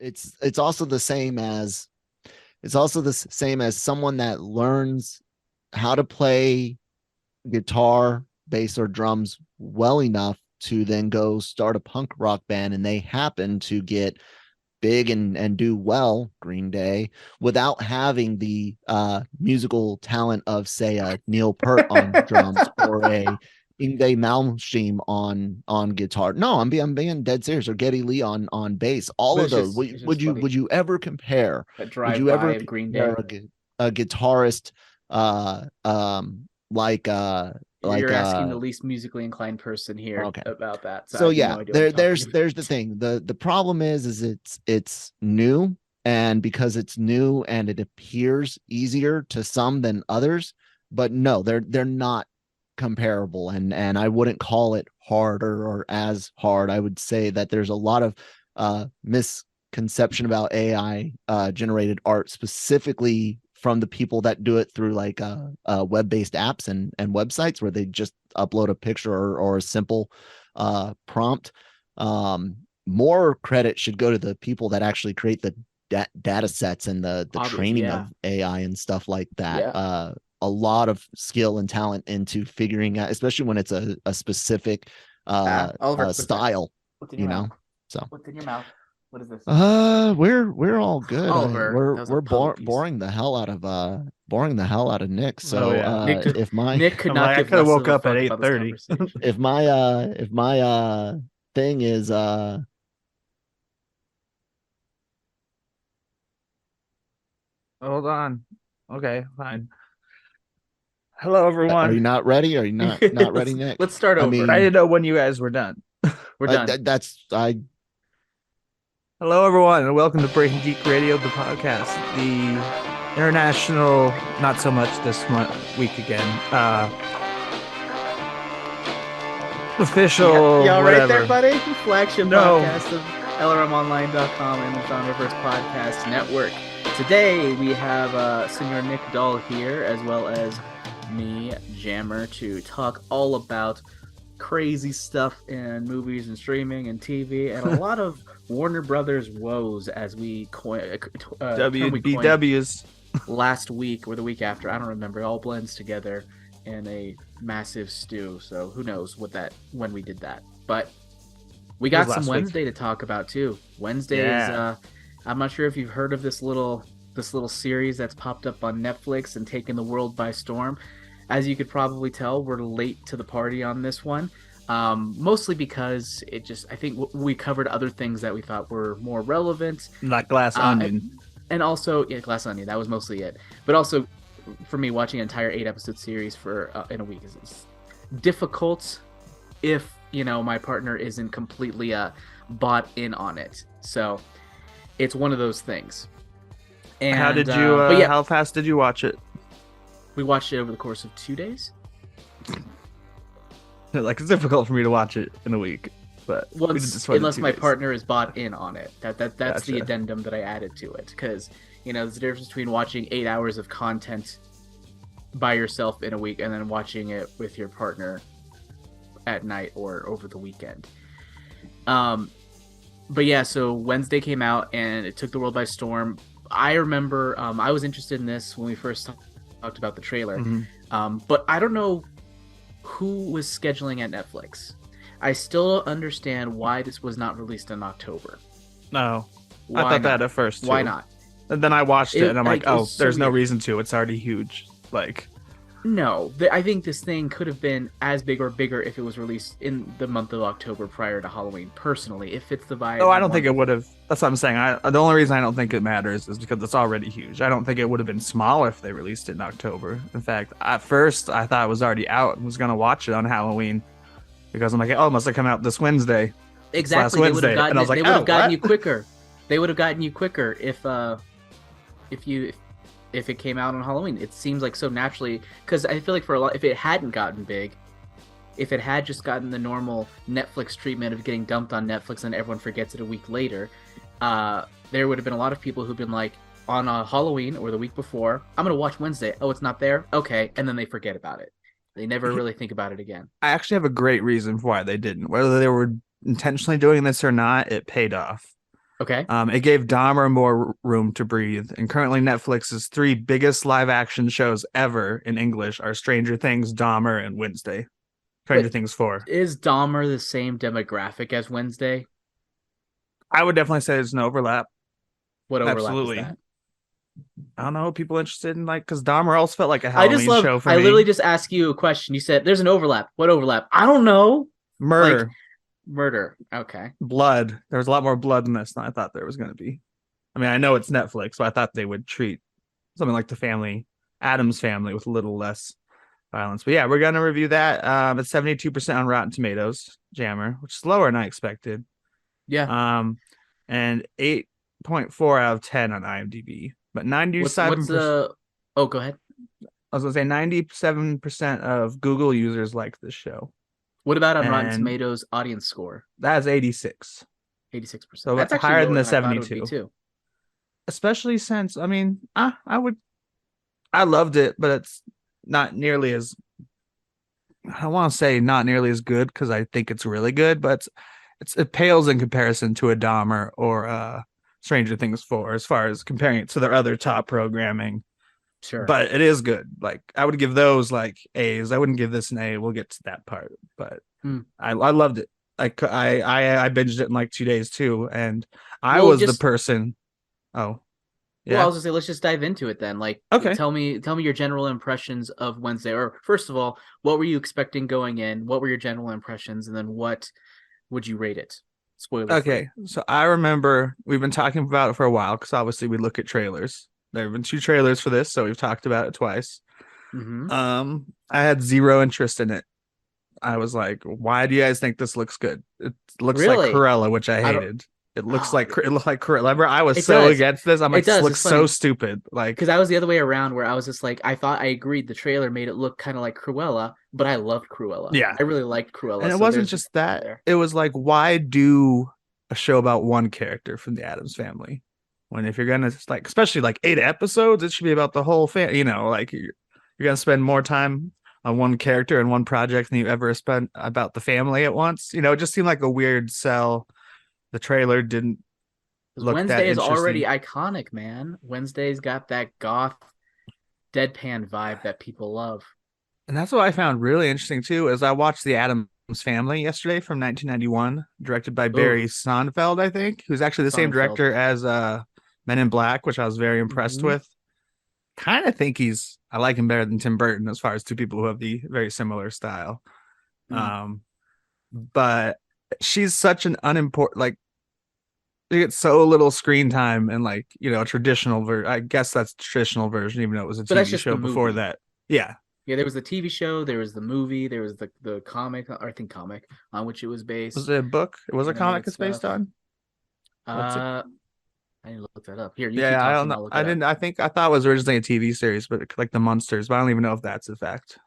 it's also the same as someone that learns how to play guitar, bass, or drums well enough to then go start a punk rock band, and they happen to get big and do well, Green Day, without having the musical talent of, say, a Neil Peart on drums or a Yngwie Malmsteen on guitar. No, I'm being dead serious. Or Geddy Lee on bass. All But of those. it's Would just you funny. would you ever compare? A Would drive you by ever of Green compare Day. a guitarist like You're like asking the least musically inclined person here okay. about that, so I So have yeah, no idea what you're talking about. there's the thing. The problem is it's new, and because it's new and it appears easier to some than others, but no, they're not comparable, and I wouldn't call it harder or as hard. I would say that there's a lot of misconception about AI generated art, specifically from the people that do it through like web-based apps and websites where they just upload a picture or a simple prompt. Um, More credit should go to the people that actually create the data sets and the Obviously, training yeah, of AI and stuff like that. yeah. A lot of skill and talent into figuring out, especially when it's a specific Oliver, what's that? style, What's in your you mouth? know. So What's in your mouth? What is this? we're all good. Oliver, that was a puzzle piece. Boring the hell out of Nick. Oh So yeah. Nick could I'm not like, I give could have less woke of a up at fuck about this 8:30. conversation. if my thing is Hold on. Okay, fine. Hello, are you everyone. not ready? Are you not ready, let's Nick? let's start I over. I mean, didn't know when you guys were done. We're done. that's I Hello, everyone, and welcome to Breaking Geek Radio, the podcast, the international, not so much this week again, official, Y'all right there, whatever. buddy? Flagship No, podcast of LRMonline.com and the Genreverse Podcast Network. Today we have Senor Nick Dahl here, as well as me, Jammer, to talk all about crazy stuff in movies and streaming and TV, and a lot of Warner Brothers woes, as we coin term we coined WBWs. last week or the week after. I don't remember. It all blends together in a massive stew. So who knows when we did that. But we It was got some last week. Wednesday to talk about too. Wednesday is Yeah. I'm not sure if you've heard of this little series that's popped up on Netflix and taken the world by storm. As you could probably tell, we're late to the party on this one. Mostly because I think we covered other things that we thought were more relevant. Not Glass Onion. And also, yeah, Glass Onion, that was mostly it. But also, for me, watching an entire 8 episode series for in a week is difficult if my partner isn't completely bought in on it. So it's one of those things. And How did you? But yeah, How fast did you watch it? we watched it over the course of 2 days. Like, it's difficult for me to watch it in a week, but Unless my partner is bought in on it. That's Gotcha. the addendum that I added to it, because there's a difference between watching 8 hours of content by yourself in a week and then watching it with your partner at night or over the weekend. But yeah, so Wednesday came out and it took the world by storm. I remember I was interested in this when we first talked about the trailer, but I don't know who was scheduling at Netflix. I still don't understand why this was not released in October. No, Why I thought not? that at first too. Why not? And then I watched it, and I'm like, oh, it's so there's no weird. reason to. It's already huge. Like, No, I think this thing could have been as big or bigger if it was released in the month of October prior to Halloween. Personally, it fits the vibe. no, I don't think it would have. That's what I'm saying. The only reason I don't think it matters is because it's already huge. I don't think it would have been small if they released it in October. In fact, at first I thought it was already out and was gonna watch it on Halloween because I'm like, oh, it must have come out this Wednesday. Exactly, last they would have Wednesday, gotten and I was like, they would have oh, gotten what? you quicker. They would have gotten you quicker if it came out on Halloween. It seems like so naturally, because I feel like for a lot, if it hadn't gotten big, if it had just gotten the normal Netflix treatment of getting dumped on Netflix and everyone forgets it a week later, there would have been a lot of people who've been like, on Halloween or the week before, I'm gonna watch Wednesday. Oh, it's not there. Okay, and then they forget about it. They never really think about it again. I actually have a great reason for why they didn't. Whether they were intentionally doing this or not, it paid off. Okay. It gave Dahmer more room to breathe, and currently Netflix's three biggest live action shows ever in English are Stranger Things, Dahmer, and Wednesday. Stranger But Things 4. is Dahmer the same demographic as Wednesday? I would definitely say there's an overlap. What overlap is Absolutely. that? I don't know, people interested in because Dahmer also felt like a Halloween show for I me. literally just asked you a question. You said there's an overlap. What overlap? I don't know. Murder, Like murder. Okay. blood. There was a lot more blood in this than I thought there was going to be. I mean, I know it's Netflix, so I thought they would treat something like Addams Family, with a little less violence. But yeah, we're gonna review that. It's 72% on Rotten Tomatoes, Jammer, which is lower than I expected. Yeah. And 8.4 out of 10 on IMDb. But 97%. What's the? Oh, go ahead. I was gonna say 97% of Google users like this show. What about on Rotten And Tomatoes audience score? that's 86. 86%. So That's actually higher than lower the than I thought it would 72. be too. Especially since I loved it, but it's not nearly as, I want to say not nearly as good, because I think it's really good, but it pales in comparison to a Dahmer or Stranger Things 4 as far as comparing it to their other top programming. Sure. But it is good. Like, I would give those like A's. I wouldn't give this an A. We'll get to that part. But I loved it. I binged it in like 2 days too, and I was the person. Oh, yeah. Well, I was gonna say, let's just dive into it then. Like, okay. Tell me your general impressions of Wednesday. Or first of all, what were you expecting going in? What were your general impressions, and then what would you rate it? Spoiler. Okay, so I remember we've been talking about it for a while, because obviously we look at trailers. There have been 2 trailers for this, so we've talked about it twice. Mm-hmm. I had zero interest in it. I was like, why do you guys think this looks good? It looks like Cruella, which I hated. It looked like Cruella. Remember, I was so against this. I'm like, this looks so stupid. Like, because I was the other way around, where I was just like, I thought I agreed the trailer made it look kind of like Cruella, but I loved Cruella. Yeah, I really liked Cruella. And it wasn't just that. There. It was like, why do a show about one character from the Addams Family, when if you're gonna like, especially like 8 episodes, it should be about the whole family. You know, like you're gonna spend more time on one character and one project than you ever spent about the family at once. You know, it just seemed like a weird sell. The trailer didn't look Wednesday is already iconic, man. Wednesday's got that goth deadpan vibe that people love. And that's what I found really interesting too, is I watched The Addams Family yesterday from 1991, directed by Barry Sonnenfeld, I think, who's actually the same director as Men in Black, which I was very impressed with. Kind of think I like him better than Tim Burton as far as 2 people who have the very similar style. But she's such an unimportant, like, you get so little screen time, and like, you know, I guess that's traditional version, even though it was a TV show before that. Yeah, there was the TV show, there was the movie, there was the comic, or I think comic on which it was based. Was it a book? It was a comic it's based on? I need to look that up. Here, I don't know. I thought it was originally a TV series, but like the Munsters, but I don't even know if that's a fact.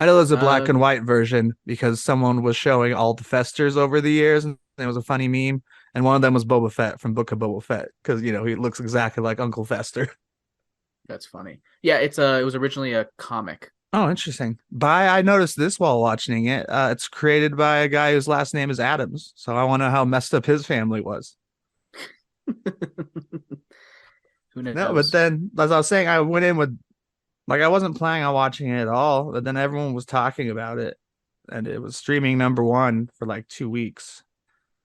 I know there's a black and white version, because someone was showing all the Festers over the years, and it was a funny meme. And one of them was Boba Fett from Book of Boba Fett, because, you know, he looks exactly like Uncle Fester. That's funny. Yeah, it was originally a comic. Oh, interesting. I noticed this while watching it. It's created by a guy whose last name is Adams, so I want to know how messed up his family was. Who knows? No, but then, as I was saying, I went in with, like, I wasn't planning on watching it at all, but then everyone was talking about it, and it was streaming #1 for like 2 weeks.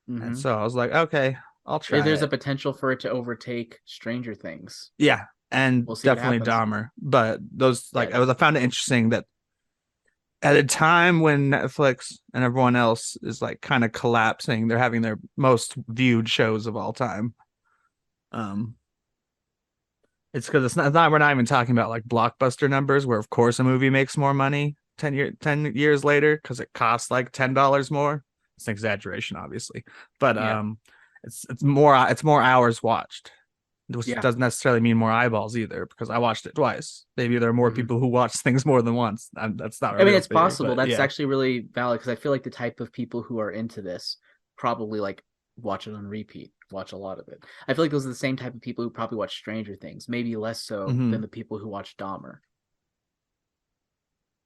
And so I was like, okay, I'll try. There's a potential for it to overtake Stranger Things. Yeah, and definitely Dahmer. But those, like, I found it interesting that at a time when Netflix and everyone else is like kind of collapsing, they're having their most viewed shows of all time. It's because it's not we're not even talking about like blockbuster numbers, where of course a movie makes more money 10 years later because it costs like $10 more. It's an exaggeration, obviously, but it's more hours watched, which doesn't necessarily mean more eyeballs either, because I watched it twice. Maybe there are more people who watch things more than once. That's not. I mean, it's possible. That's actually really valid, because I feel like the type of people who are into this probably like watch it on repeat, watch a lot of it. I feel like those are the same type of people who probably watch Stranger Things, maybe less so than the people who watch Dahmer.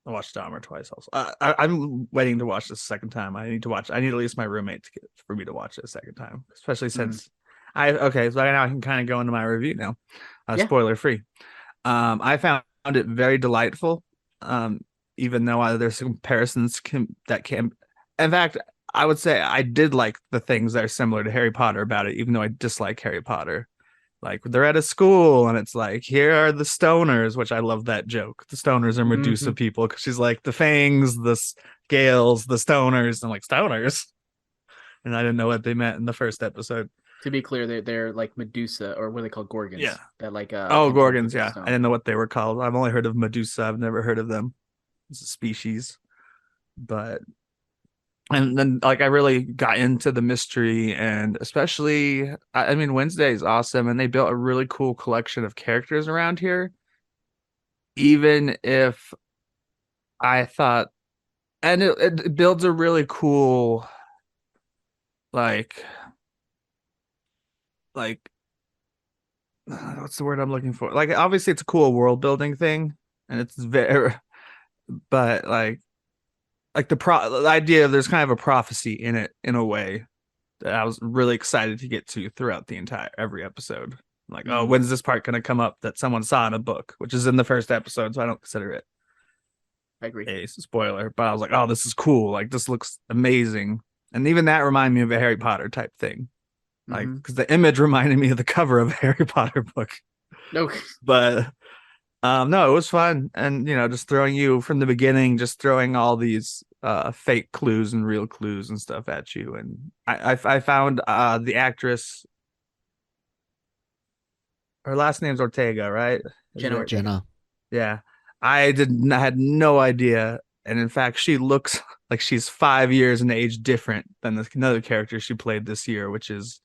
I watched Dahmer twice also. I'm waiting to watch this a second time. I need at least my roommate for me to watch it a second time, especially since Okay, so now I can kind of go into my review now. Yeah. Spoiler free. I found it very delightful. Even though there's comparisons that can, in fact, I would say I did like the things that are similar to Harry Potter about it, even though I dislike Harry Potter. Like they're at a school and it's like, here are the stoners, which I love that joke. The stoners are Medusa people because she's like the fangs, the scales, the stoners. I'm like, stoners? And I didn't know what they meant in the first episode. To be clear, they're like Medusa, or what are they called, Gorgons? Yeah. That like Oh, Gorgons, yeah. I didn't know what they were called. I've only heard of Medusa. I've never heard of them. It's a species. But and then like I really got into the mystery, and especially I mean Wednesday is awesome, and they built a really cool collection of characters around here. Even if I thought, and it builds a really cool like what's the word I'm looking for? Like obviously it's a cool world building thing, and it's very but the idea of there's kind of a prophecy in it in a way that I was really excited to get to throughout the entire every episode. Like, oh, when's this part going to come up that someone saw in a book, which is in the first episode, so I don't consider it. I agree. A spoiler, but I was like, oh, this is cool. Like, this looks amazing, and even that reminded me of a Harry Potter type thing, like because the image reminded me of the cover of a Harry Potter book. No, but no, it was fun, and just throwing you from the beginning, just throwing all these fake clues and real clues and stuff at you. And I found the actress, her last name's Ortega, right? Jenna. Yeah, I had no idea, and in fact, she looks like she's 5 years in age different than another character she played this year, which is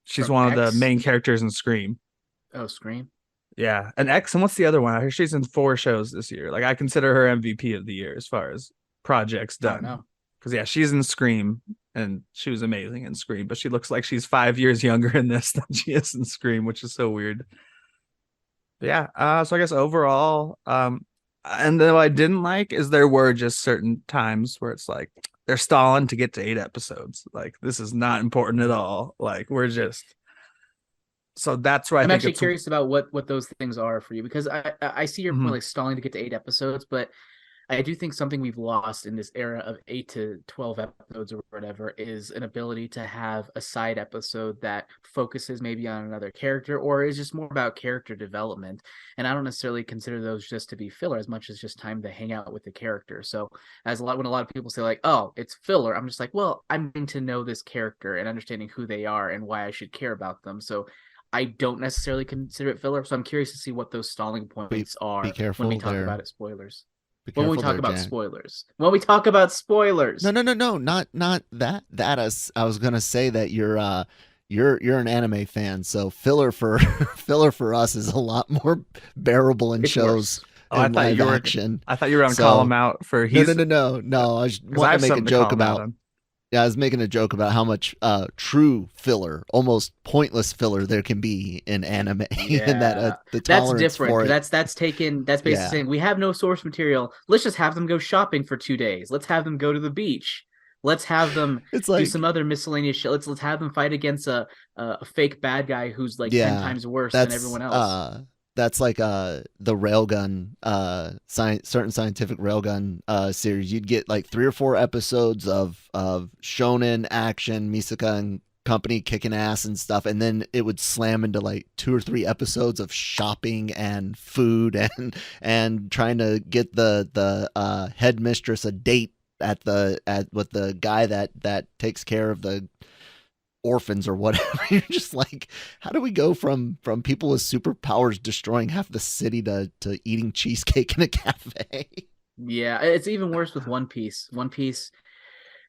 she's From one X? of the main characters in Scream. Oh, Scream. Yeah, and X, and what's the other one? I hear she's in 4 shows this year. Like I consider her MVP of the year as far as projects done. Because yeah, she's in Scream, and she was amazing in Scream, but she looks like she's 5 years younger in this than she is in Scream, which is so weird. But yeah, so I guess overall, and though I didn't like is there were just certain times where it's like they're stalling to get to 8 episodes. Like this is not important at all. Like we're just. So that's why I'm actually curious about what those things are for you, because I see your point, like stalling to get to 8 episodes, but I do think something we've lost in this era of 8 to 12 episodes or whatever is an ability to have a side episode that focuses maybe on another character or is just more about character development. And I don't necessarily consider those just to be filler as much as just time to hang out with the character. So when a lot of people say like, oh, it's filler, I'm just like, well, I'm getting to know this character and understanding who they are and why I should care about them. So I don't necessarily consider it filler. So I'm curious to see what those stalling points are when we talk about it. Spoilers. When we talk about spoilers. When we talk about spoilers. No, not that. I was gonna say that you're an anime fan, so filler for filler for us is a lot more bearable in shows. I thought you were going to call him out for no. I was want to make a joke about. Yeah, I was making a joke about how much true filler, almost pointless filler, there can be in anime, and that the tolerance that's different. for it. That's basically saying we have no source material. Let's just have them go shopping for 2 days. Let's have them go to the beach. Let's have them do some other miscellaneous shit. Let's have them fight against a fake bad guy who's like 10 times worse than everyone else. That's like the Railgun, certain scientific Railgun series. You'd get like 3 or 4 episodes of shonen action, Misaka and company kicking ass and stuff, and then it would slam into like 2 or 3 episodes of shopping and food and trying to get the headmistress a date with the guy that takes care of the orphans or whatever. You're just like, how do we go from people with superpowers destroying half the city to eating cheesecake in a cafe? Yeah, it's even worse with One Piece.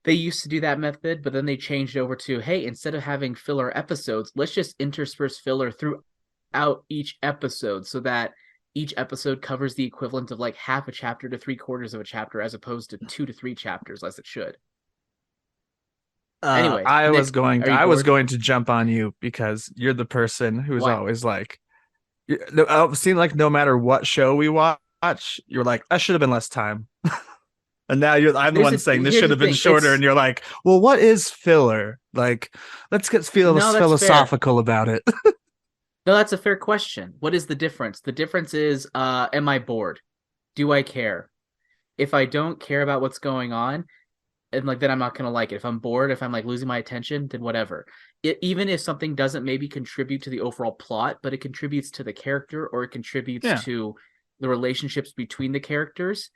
They used to do that method, but then they changed over to, hey, instead of having filler episodes, let's just intersperse filler throughout each episode so that each episode covers the equivalent of like half a chapter to 3/4 of a chapter as opposed to 2 to 3 chapters as it should. Anyway, I was going to jump on you because you're the person who's always like, it seemed like no matter what show we watch, you're like, that should have been less time. And now I'm the one saying this Here's should the have been thing, shorter, it's and you're like, well, what is filler? Like, let's get no, that's fair. philosophical about it. No, that's a fair question. What is the difference? The difference is, am I bored? Do I care? If I don't care about what's going on, and like then I'm not gonna like it. If I'm bored, if I'm like losing my attention, then whatever. Even if something doesn't maybe contribute to the overall plot, but it contributes to the character or it contributes Yeah. to the relationships between the characters,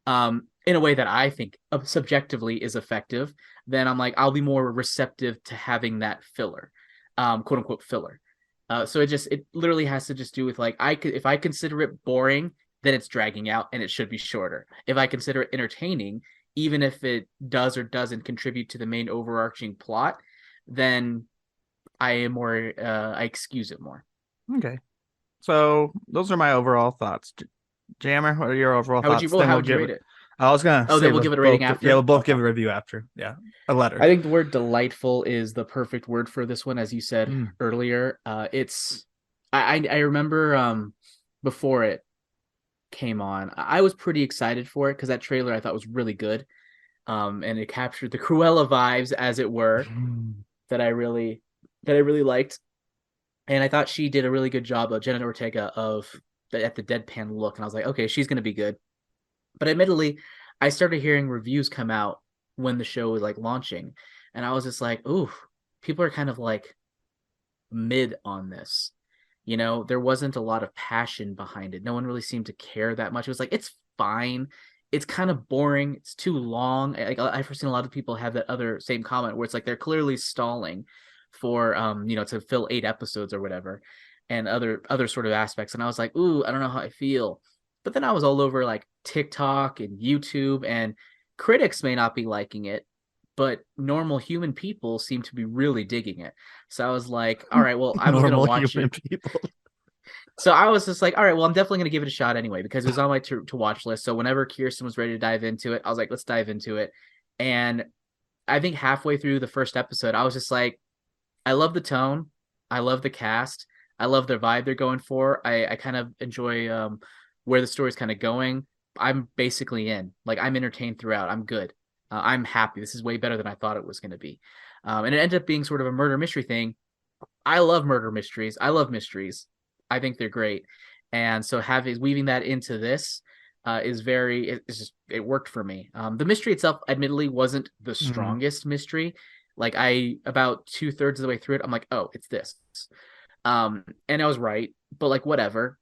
in a way that I think subjectively is effective, then I'm like I'll be more receptive to having that filler, quote unquote filler. So it literally has to just do with like if I consider it boring, then it's dragging out and it should be shorter. If I consider it entertaining, even if it does or doesn't contribute to the main overarching plot, then I excuse it more. Okay. So those are my overall thoughts. Jammer, what are your overall How would you thoughts? Then how we'll would you give rate it. it? I was gonna Oh, say then we'll let's give it a rating both after. yeah, we'll both Okay. give a review after. Yeah, a letter. I think the word delightful is the perfect word for this one, as you said Mm. earlier. It's I remember before it came on, I was pretty excited for it because that trailer I thought was really good. And it captured the Cruella vibes, as it were, that I really liked. And I thought she did a really good job of Jenna Ortega at the deadpan look, and I was like, okay, she's gonna be good. But admittedly, I started hearing reviews come out when the show was like launching, and I was just like, ooh, people are kind of like mid on this. There wasn't a lot of passion behind it. No one really seemed to care that much. It was like, it's fine. It's kind of boring. It's too long. Like I've seen a lot of people have that other same comment where it's like they're clearly stalling for to fill 8 episodes or whatever, and other sort of aspects. And I was like, ooh, I don't know how I feel. But then I was all over like TikTok and YouTube, and critics may not be liking it, but normal human people seem to be really digging it. So I was like, all right, well, I'm going to watch it. People. So I was just like, all right, well, I'm definitely going to give it a shot anyway, because it was on my to watch list. So whenever Kirsten was ready to dive into it, I was like, let's dive into it. And I think halfway through the first episode, I was just like, I love the tone. I love the cast. I love their vibe they're going for. I kind of enjoy where the story's kind of going. I'm basically in. Like, I'm entertained throughout. I'm good. I'm happy. This is way better than I thought it was going to be. And it ended up being sort of a murder mystery thing. I love murder mysteries. I love mysteries. I think they're great. And so weaving that into this it worked for me. The mystery itself, admittedly, wasn't the strongest mystery. Like about 2/3 of the way through it, I'm like, oh, it's this. And I was right, but like, whatever.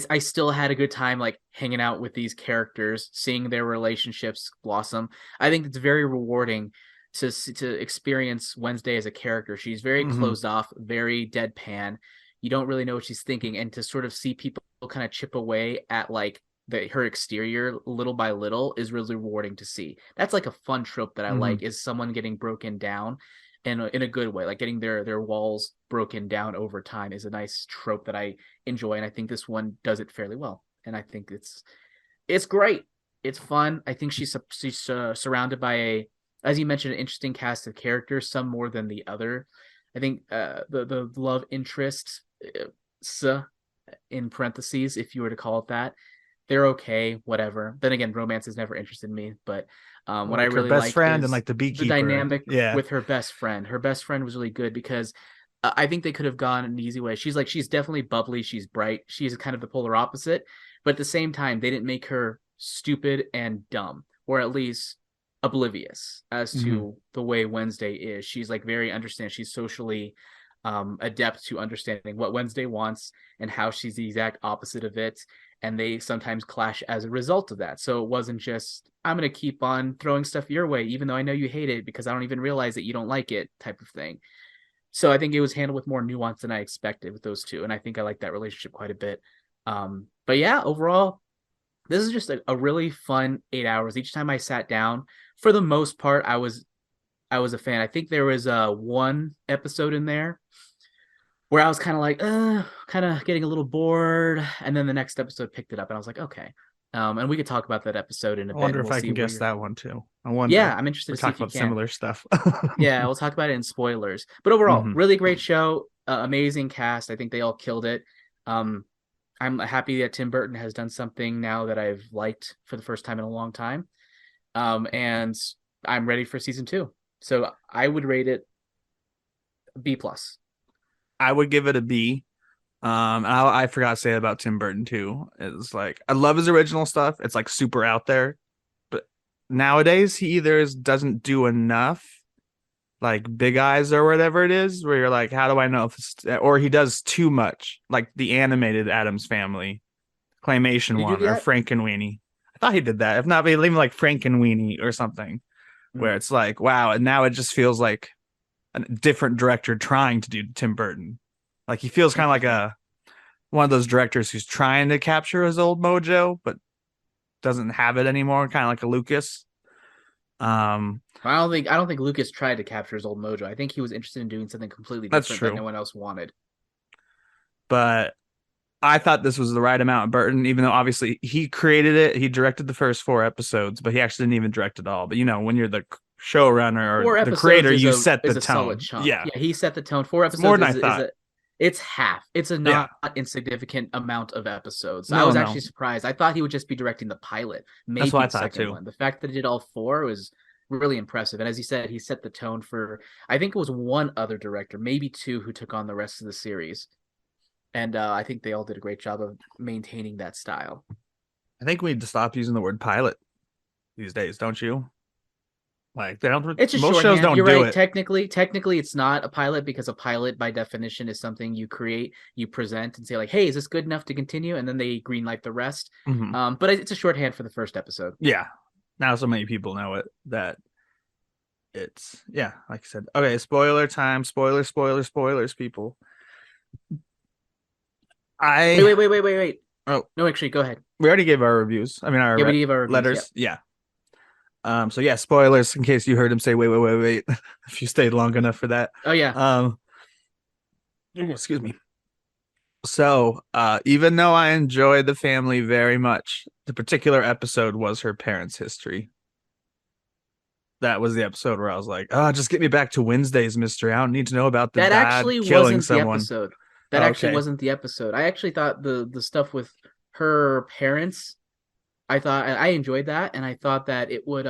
I still had a good time, like hanging out with these characters, seeing their relationships blossom. I think it's very rewarding to experience Wednesday as a character. She's very closed off, very deadpan. You don't really know what she's thinking, and to sort of see people kind of chip away at like her exterior little by little is really rewarding to see. That's like a fun trope that I like, is someone getting broken down in a good way, like getting their walls broken down over time is a nice trope that I enjoy, and I think this one does it fairly well. And I think it's great. It's fun. I think she's surrounded by as you mentioned, an interesting cast of characters, some more than the other. I think the love interest, in parentheses, if you were to call it that, they're okay, whatever. Then again, romance has never interested me, but what I really her best liked friend is and like the beekeeper, the dynamic with her best friend. Her best friend was really good because I think they could have gone an easy way. She's definitely bubbly, she's bright, she's kind of the polar opposite, but at the same time, they didn't make her stupid and dumb, or at least oblivious as to the way Wednesday is. She's like very understanding. She's socially adept to understanding what Wednesday wants and how she's the exact opposite of it. And they sometimes clash as a result of that. So it wasn't just, I'm going to keep on throwing stuff your way, even though I know you hate it because I don't even realize that you don't like it, type of thing. So I think it was handled with more nuance than I expected with those two. And I think I like that relationship quite a bit. But yeah, overall, this is just a really fun 8 hours. Each time I sat down, for the most part, I was a fan. I think there was one episode in there where I was kind of like, kind of getting a little bored. And then the next episode picked it up and I was like, okay. And we could talk about that episode in a bit. I wonder if I can guess that one too. I wonder. Yeah, I'm interested to see talk if you about can. Similar stuff. Yeah, we'll talk about it in spoilers. But overall, really great show. Amazing cast. I think they all killed it. I'm happy that Tim Burton has done something now that I've liked for the first time in a long time. And I'm ready for season 2. So I would rate it B plus. I would give it a B. I forgot to say about Tim Burton too. It's like I love his original stuff. It's like super out there, but nowadays he either doesn't do enough, like Big Eyes or whatever it is, where you're like, how do I know if this, or he does too much, like the animated Addams Family claymation Did he do one or that? Frankenweenie. I thought he did that. If not, even like Frankenweenie or something, where it's like, wow, and now it just feels like a different director trying to do Tim Burton. Like he feels kind of like one of those directors who's trying to capture his old mojo, but doesn't have it anymore, kind of like a Lucas. I don't think Lucas tried to capture his old mojo. I think he was interested in doing something completely That's different true. that no one else wanted. But I thought this was the right amount of Burton, even though obviously he created it. He directed the first 4 episodes, but he actually didn't even direct it all. But when you're the showrunner or the creator, you set the tone. Solid chunk. Yeah, he set the tone. 4 episodes more than I thought. It's half. It's a not insignificant amount of episodes. No, I was actually surprised. I thought he would just be directing the pilot, maybe That's what I the thought second too. one. The fact that he did all 4 was really impressive. And as you said, he set the tone for, I think it was one other director, maybe 2, who took on the rest of the series. And I think they all did a great job of maintaining that style. I think we need to stop using the word pilot these days, don't you? Like they don't. It's just most shorthand. shows don't You're do right. it. Technically, it's not a pilot because a pilot, by definition, is something you create, you present, and say like, "Hey, is this good enough to continue?" And then they greenlight the rest. Mm-hmm. But it's a shorthand for the first episode. Yeah. Now so many people know it that it's like I said. Okay, spoiler time. Spoilers, people. Wait. Oh no, actually, go ahead. We already gave our reviews. I mean, we gave our reviews, letters. Yeah. So yeah, spoilers in case you heard him say wait. If you stayed long enough for that. Oh yeah. Excuse me. So, even though I enjoyed the family very much, the particular episode was her parents' history. That was the episode where I was like, "Oh, just get me back to Wednesday's mystery. I don't need to know about the that dad actually killing wasn't someone." The episode. That actually wasn't the episode. I actually thought the stuff with her parents, I enjoyed that, and I thought that it would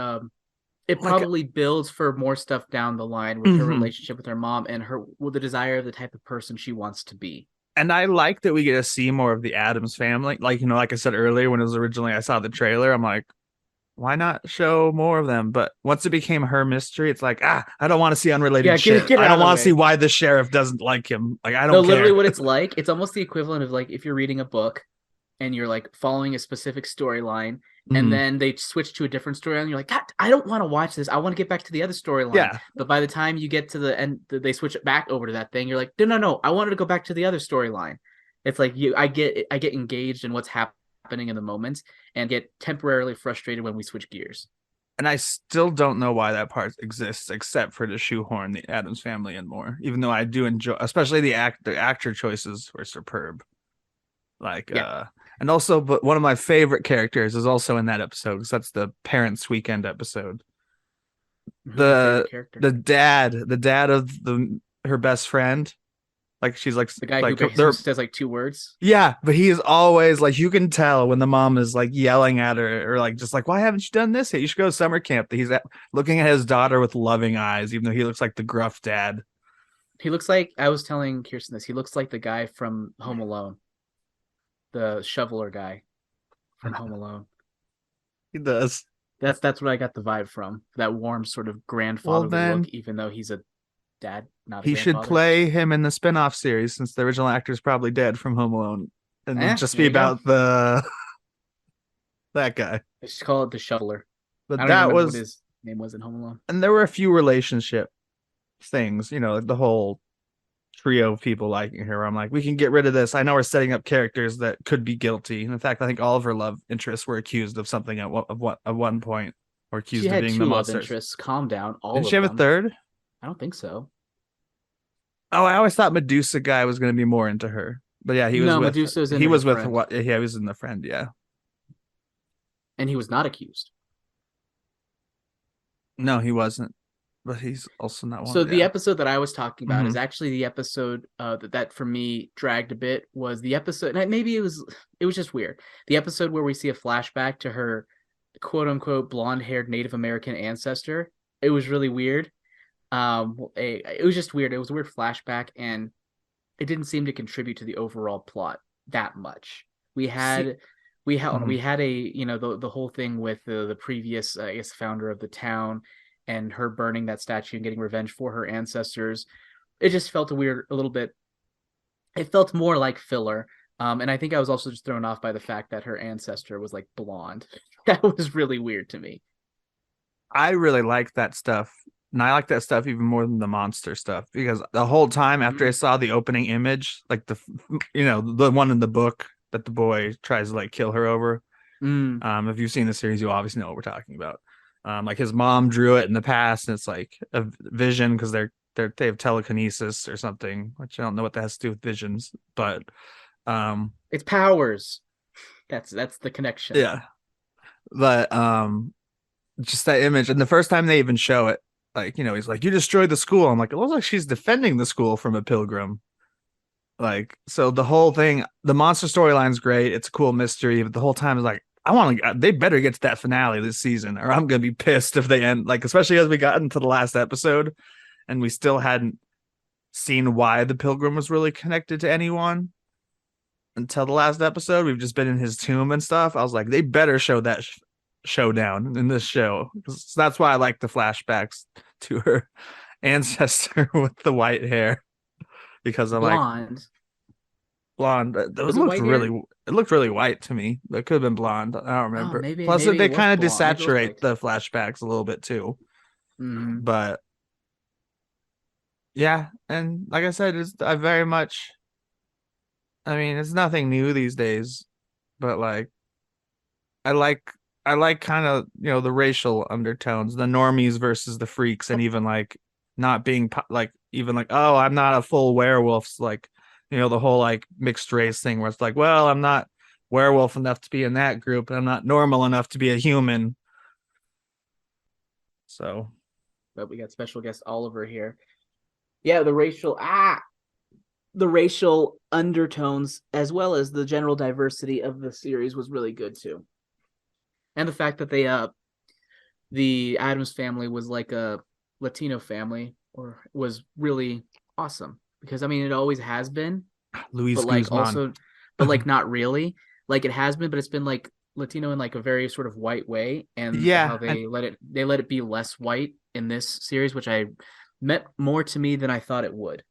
it probably builds for more stuff down the line with her relationship with her mom and the desire of the type of person she wants to be. And I like that we get to see more of the Addams family. Like, like I said earlier, when it was originally, I saw the trailer, I'm like, why not show more of them? But once it became her mystery, it's like, I don't want to see unrelated shit. I don't want to see why the sheriff doesn't like him. Like, I don't care. Literally what it's like, it's almost the equivalent of like if you're reading a book and you're like following a specific storyline, and then they switch to a different storyline. You're like, God, I don't want to watch this. I want to get back to the other storyline. Yeah. But by the time you get to the end, they switch it back over to that thing. You're like, no. I wanted to go back to the other storyline. It's like I get engaged in what's happening in the moment and get temporarily frustrated when we switch gears. And I still don't know why that part exists, except for to shoehorn the Addams family in more. Even though I do enjoy, especially the actor choices were superb. Like, and also, but one of my favorite characters is also in that episode because that's the Parents Weekend episode. The dad of her best friend, like she's like the guy like, who says like 2 words. Yeah, but he is always like, you can tell when the mom is like yelling at her or like just like, why haven't you done this yet? You should go to summer camp. He's looking at his daughter with loving eyes, even though he looks like the gruff dad. He looks like, I was telling Kirsten this, he looks like the guy from Home Alone. The shoveler guy from Home Alone. He does. That's what I got the vibe from. That warm sort of grandfatherly look, even though he's a dad, not a He should play him in the spin-off series since the original actor is probably dead from Home Alone. And then just be about that guy. Let's just call it the shoveler. But that was what his name was in Home Alone. And there were a few relationship things, the whole trio of people liking her. I'm like, we can get rid of this. I know we're setting up characters that could be guilty. And in fact, I think all of her love interests were accused of something at one point, or accused of being the monsters. Love interests. Calm down. Did she have a third? I don't think so. Oh, I always thought Medusa guy was going to be more into her, but yeah, he was. Medusa's he was with what? Yeah, he was in The Friend. Yeah, and he was not accused. No, he wasn't. but he's also not one. So the Yeah. episode that I was talking about is Mhm. actually the episode that for me dragged a bit was the episode. And maybe it was just weird. The episode where we see a flashback to her quote unquote blonde haired Native American ancestor. It was really weird. It was just weird. It was a weird flashback, and it didn't seem to contribute to the overall plot that much. We had See, we mhm. had a the whole thing with the previous I guess founder of the town and her burning that statue and getting revenge for her ancestors. It just felt a little bit. It felt more like filler. And I think I was also just thrown off by the fact that her ancestor was like blonde. That was really weird to me. I really like that stuff. And I like that stuff even more than the monster stuff because the whole time after I Mhm. saw the opening image, like the one in the book that the boy tries to like kill her over. Mm. If you've seen the series, you obviously know what we're talking about. Like his mom drew it in the past, and it's like a vision because they have telekinesis or something, which I don't know what that has to do with visions, but It's powers. That's the connection. yeah, but just that image, and the first time they even show it, like he's like, "You destroyed the school." I'm like, it looks like she's defending the school from a pilgrim. Like, so the whole thing, the monster storyline's great. It's a cool mystery, but the whole time is like, they better get to that finale this season, or I'm gonna be pissed if they end. Like, especially as we got into the last episode, and we still hadn't seen why the pilgrim was really connected to anyone until the last episode. We've just been in his tomb and stuff. I was like, they better show that showdown in this show. That's why I like the flashbacks to her ancestor with the white hair because I'm like, Blonde. blonde. It Was it looked white hair? really white to me. It could have been blonde. I don't Oh, remember. maybe Plus, maybe they it was kind of blonde. Maybe it was desaturate white. the flashbacks a little bit too. Mm-hmm. But yeah, and like I said, I very much. I mean, it's nothing new these days, but like I like I like kind of the racial undertones, the normies versus the freaks, and even like not being like even like, oh, I'm not a full werewolf, like the whole like mixed race thing where it's like, well, I'm not werewolf enough to be in that group, and I'm not normal enough to be a human. So But we got special guest Oliver here. Yeah, the racial undertones as well as the general diversity of the series was really good too. And the fact that the Adams family was like a Latino family or was really awesome because I mean it always has been, Luis but like Guzman. also but like not really. Like it has been, but it's been like Latino in like a very sort of white way, and Yeah, how and they let it be less white in this series, which I meant more to me than I thought it would.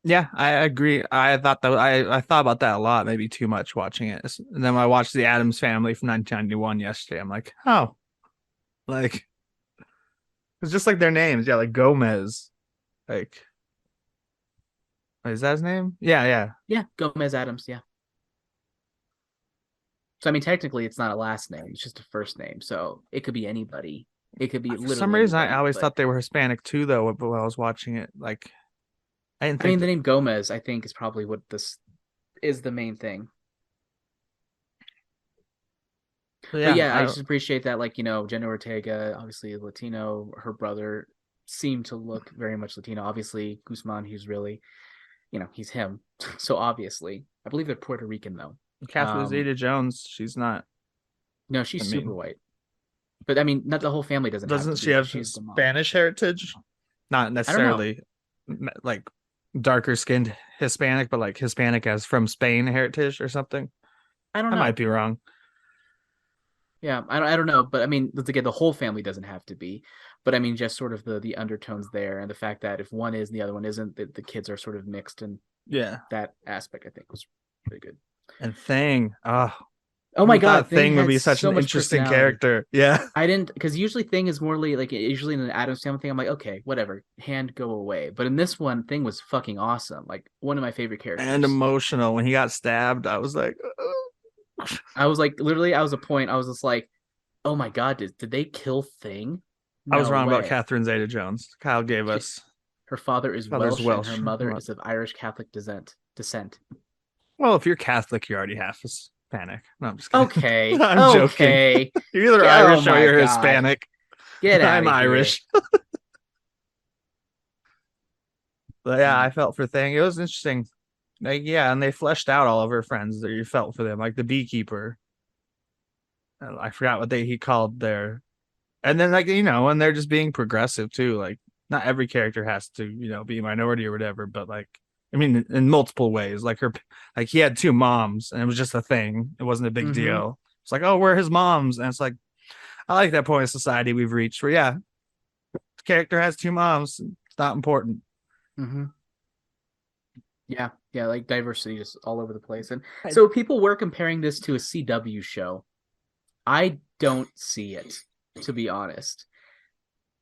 yeah, I agree. I thought about that a lot, maybe too much watching it. And then when I watched The Addams Family from 1991 yesterday, I'm like, oh, like it's just like their names. Yeah, like Gomez. Like, is that his name? Yeah, yeah. Yeah, Gomez Adams. Yeah. So I mean, technically, it's not a last name; it's just a first name. So it could be anybody. It could be For some literally reason, I anybody. always But thought they were Hispanic too, though. But when I was watching it, like, I didn't I mean, think the that. name Gomez, I think, is probably what this is the main thing. But Yeah, yeah, I I don't. just appreciate that. Like Jenna Ortega, obviously Latino. Her brother seemed to look very much Latino. Obviously, Guzman, he's really, he's him. So obviously, I believe they're Puerto Rican though. Catherine Zeta-Jones. She's not. No, I she's super mean, white. But I mean, not the whole family doesn't have doesn't to she be, but have she's the mom. Spanish heritage? Not I don't know. necessarily like darker skinned Hispanic, but like Hispanic as from Spain heritage or something. I don't I might know. be wrong. Yeah, I don't know, but I mean, again, the whole family doesn't have to be, but I mean, just sort of the undertones there, and the fact that if one is and the other one isn't, the kids are sort of mixed, and Yeah. that aspect I think was really good. And Thing. Oh, Oh my who God, thought Thing Thing would had be such so an much interesting personality. character? Yeah. I didn't because usually Thing is more like usually in an Adams Family thing. I'm like, okay, whatever, hand go away. But in this one, Thing was fucking awesome. Like one of my favorite And characters. emotional. When he got stabbed, I was like, I was like, literally, I was a point. I was just like, oh my God, did they kill Thing? I was No wrong about way. Catherine Zeta-Jones. Kyle gave She, us her father is father's Welsh and her Welsh. mother is of Irish Catholic descent. Well, if you're Catholic, you're already half Hispanic. No, I'm just kidding. Okay, I'm joking. okay. You're either Yeah, oh Irish or my you're God. Hispanic. Get out I'm of here. Irish. But yeah, I felt for Thing. It was interesting. Like, yeah, and they fleshed out all of her friends that you felt for them, like the beekeeper. I forgot what he called their, and then like and they're just being progressive too. Like, not every character has to be a minority or whatever, but like, I mean, in multiple ways. Like like he had two moms, and it was just a thing. It wasn't a big deal. It's like, oh, we're his moms, and it's like, I like that point of society we've reached where the character has two moms. It's not important. Mm-hmm. Yeah, like diversity just all over the place. And so people were comparing this to a CW show. I don't see it, to be honest.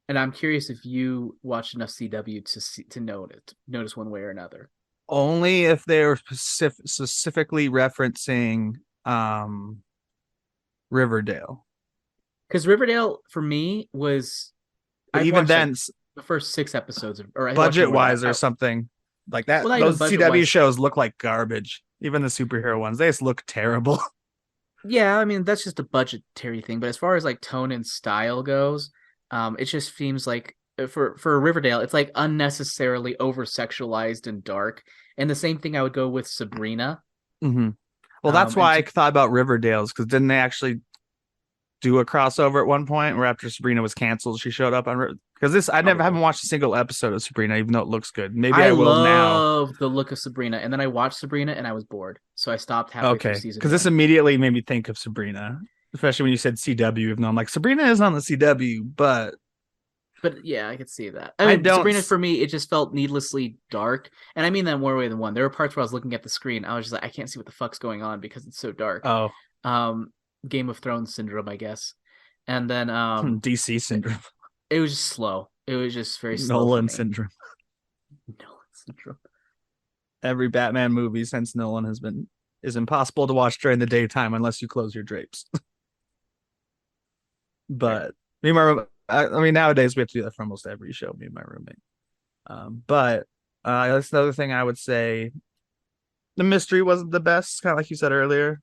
And I'm curious if you watch enough CW to notice one way or another. Only if they're specifically referencing Riverdale. Because Riverdale, for me, was... But even then, the first 6 episodes or budget-wise or something like that, well, those CW shows look like garbage. Even the superhero ones, they just look terrible. Yeah, I mean, that's just a budgetary thing. But as far as like tone and style goes, it just seems like for Riverdale, it's like unnecessarily over-sexualized and dark. And the same thing I would go with Sabrina. Mm-hmm. Well, that's why I thought about Riverdale's, because didn't they actually do a crossover at one point where after Sabrina was canceled, she showed up on because I haven't watched a single episode of Sabrina, even though it looks good. Maybe I will now. I love the look of Sabrina, and then I watched Sabrina and I was bored, so I stopped halfway through season. Because this immediately made me think of Sabrina, especially when you said CW. Even though I'm like, Sabrina is on the CW, but yeah, I could see that. I mean, Sabrina for me, it just felt needlessly dark, and I mean that more way than one. There were parts where I was looking at the screen, I was just like, I can't see what the fuck's going on because it's so dark. Oh, Game of Thrones syndrome, I guess. And then DC syndrome. It was just slow. It was just very slow. Nolan syndrome. Every Batman movie since Nolan is impossible to watch during the daytime unless you close your drapes. But me and my roommate, I mean, nowadays we have to do that for almost every show, me and my roommate. But that's another thing I would say. The mystery wasn't the best, kind of like you said earlier.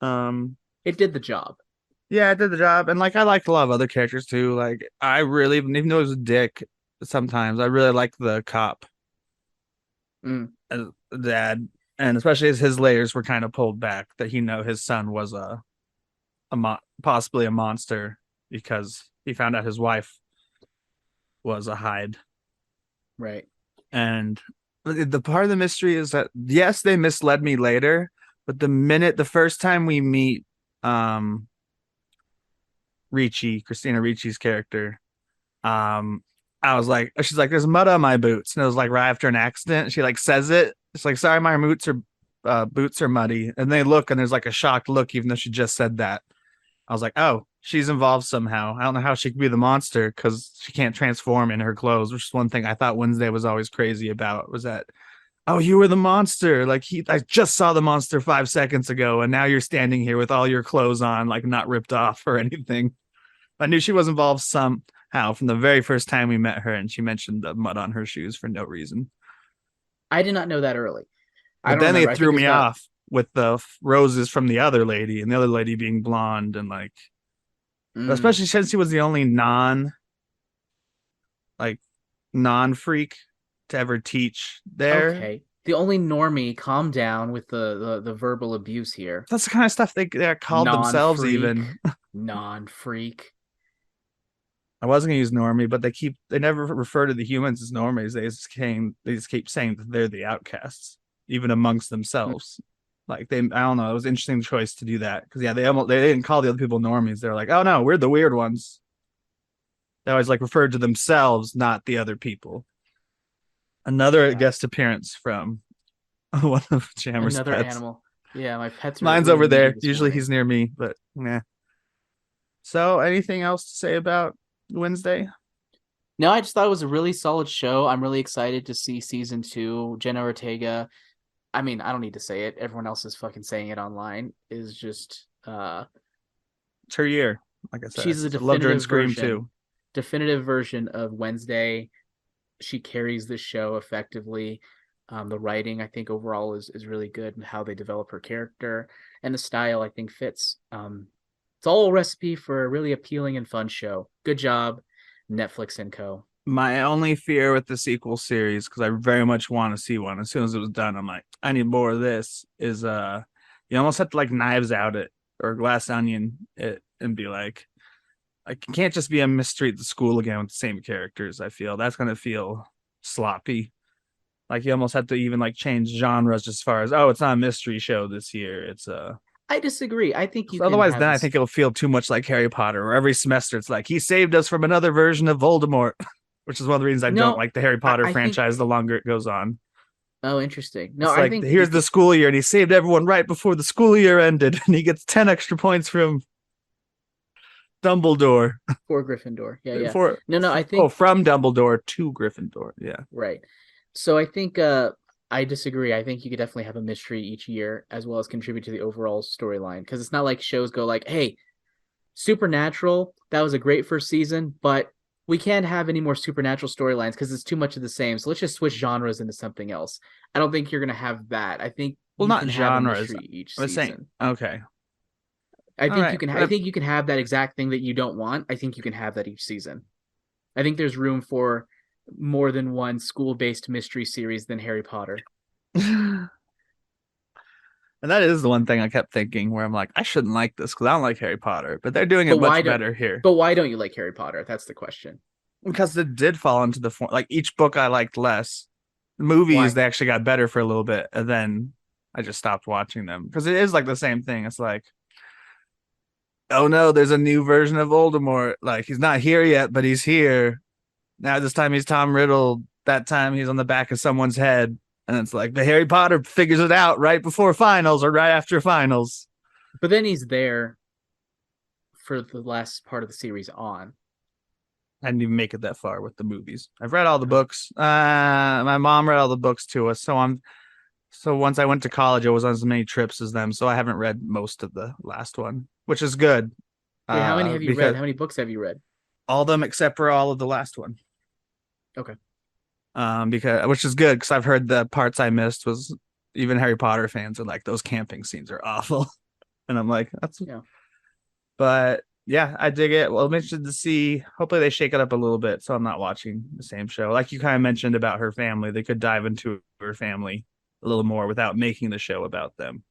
It did the job. Yeah, it did the job. And like, I liked a lot of other characters too. Like, I really, even though it was a dick sometimes, I really liked the cop. Dad. And especially as his layers were kind of pulled back, that his son was possibly a monster because he found out his wife was a Hyde. Right. And the part of the mystery is that, yes, they misled me later, but the first time we meet Ricci, Christina Ricci's character, I was like, she's like, there's mud on my boots. And it was like right after an accident. She like says it. It's like, sorry, my boots are muddy. And they look and there's like a shocked look, even though she just said that. I was like, oh, she's involved somehow. I don't know how she could be the monster because she can't transform in her clothes, which is one thing I thought Wednesday was always crazy about, was that, oh, you were the monster. Like, I just saw the monster 5 seconds ago, and now you're standing here with all your clothes on, like not ripped off or anything. I knew she was involved somehow from the very first time we met her, and she mentioned the mud on her shoes for no reason. I did not know that early. But then they threw me off with the roses from the other lady, and the other lady being blonde, and like, especially since he was the only non-freak to ever teach there. Okay. The only normie, calm down with the verbal abuse here. That's the kind of stuff they called themselves even. Non-freak. I wasn't gonna use normie, but they never refer to the humans as normies. They just keep saying that they're the outcasts, even amongst themselves. Like, I don't know, it was an interesting choice to do that. Because they didn't call the other people normies. They're like, oh no, we're the weird ones. They always like referred to themselves, not the other people. Another guest appearance from one of Jammer's another pets. Animal. Yeah, my pet's. Mine's over there. Usually he's near me, but nah. So, anything else to say about Wednesday? No, I just thought it was a really solid show. I'm really excited to see season 2. Jenna Ortega, I mean, I don't need to say it. Everyone else is fucking saying it online. Is just it's her year. Like I said, she's a definitive version of Wednesday. She carries the show effectively. The writing, I think, overall is really good, and how they develop her character, and the style, I think, fits. It's all a recipe for a really appealing and fun show. Good job. Netflix and Co. My only fear with the sequel series, because I very much want to see one. As soon as it was done, I'm like, I need more of this. Is you almost have to like Knives Out it or Glass Onion it and be like, it can't just be a mystery at the school again with the same characters. I feel that's gonna feel sloppy. Like you almost have to even like change genres as far as, oh, it's not a mystery show this year. It's I disagree. I think you otherwise can then have I think it'll feel too much like Harry Potter, where every semester it's like he saved us from another version of Voldemort, which is one of the reasons I don't like the Harry Potter I think- franchise the longer it goes on. Oh, interesting. No, It's I like think here's the school year and he saved everyone right before the school year ended and he gets 10 extra points from Dumbledore. for Gryffindor. Yeah. For, No, I think from Dumbledore to Gryffindor. Yeah. right. So I think I disagree. I think you could definitely have a mystery each year as well as contribute to the overall storyline, because it's not like shows go like, hey, Supernatural, that was a great first season, but we can't have any more Supernatural storylines because it's too much of the same. So let's just switch genres into something else. I don't think you're going to have that. I think Well, you not can have a genres. mystery each I was saying, season. okay. I think Alright, you can. I think you can have that exact thing that you don't want. I think you can have that each season. I think there's room for more than one school-based mystery series than Harry Potter. And that is the one thing I kept thinking where I'm like, I shouldn't like this because I don't like Harry Potter, but they're doing it But why much don't- better here. But why don't you like Harry Potter? That's the question. Because it did fall into the form. Like each book I liked less. The movies, Why? they actually got better for a little bit. And then I just stopped watching them because it is like the same thing. It's like, oh no, there's a new version of Voldemort. Like he's not here yet, but he's here. Now this time he's Tom Riddle. That time he's on the back of someone's head. And it's like the Harry Potter figures it out right before finals or right after finals. But then he's there for the last part of the series on. I didn't even make it that far with the movies. I've read all the books. My mom read all the books to us. So once I went to college, I was on as many trips as them. So I haven't read most of the last one, which is good. Wait, how many have you read? How many books have you read? All of them except for all of the last one. Okay. Because which is good because I've heard the parts I missed was even Harry Potter fans are like those camping scenes are awful, and I'm like that's yeah. But yeah, I dig it. Well, I'm interested to see. Hopefully, they shake it up a little bit, so I'm not watching the same show. Like you kind of mentioned about her family, they could dive into her family a little more without making the show about them.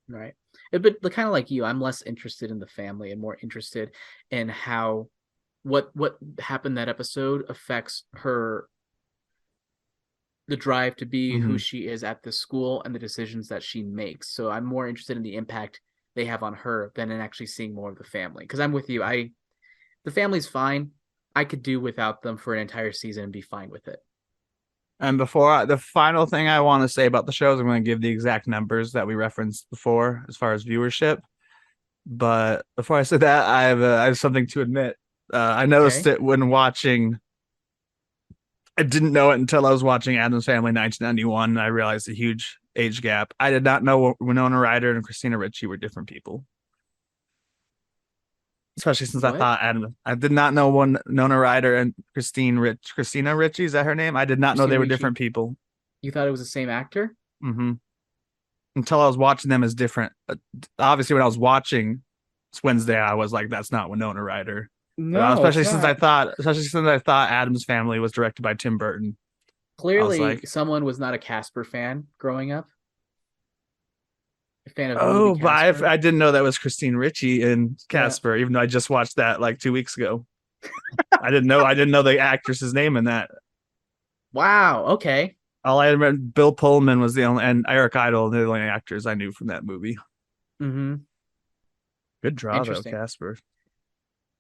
Right. But kind of like you, I'm less interested in the family and more interested in how what happened that episode affects her, the drive to be who she is at the school and the decisions that she makes. So I'm more interested in the impact they have on her than in actually seeing more of the family. Because I'm with you. The family's fine. I could do without them for an entire season and be fine with it. And the final thing I want to say about the show is I'm going to give the exact numbers that we referenced before as far as viewership. But before I say that, I have something to admit. I noticed it when watching. I didn't know it until I was watching Addams Family 1991, and I realized a huge age gap. I did not know Winona Ryder and Christina Ricci were different people. Especially since I did not know Winona Ryder and Christina Ricci, is that her name? I did not know they were different people. You thought it was the same actor? Mm-hmm. Until I was watching them as different. Obviously, when I was watching Wednesday, I was like, that's not Winona Ryder. No, especially since I thought Addams Family was directed by Tim Burton. Clearly, someone was not a Casper fan growing up. A fan of but I didn't know that was Christine Ricci in Casper, even though I just watched that like 2 weeks ago. I didn't know the actress's name in that. Wow. Okay. All I remember, Bill Pullman was the only, and Eric Idle, the only actors I knew from that movie. Mm-hmm. Good draw though, Casper.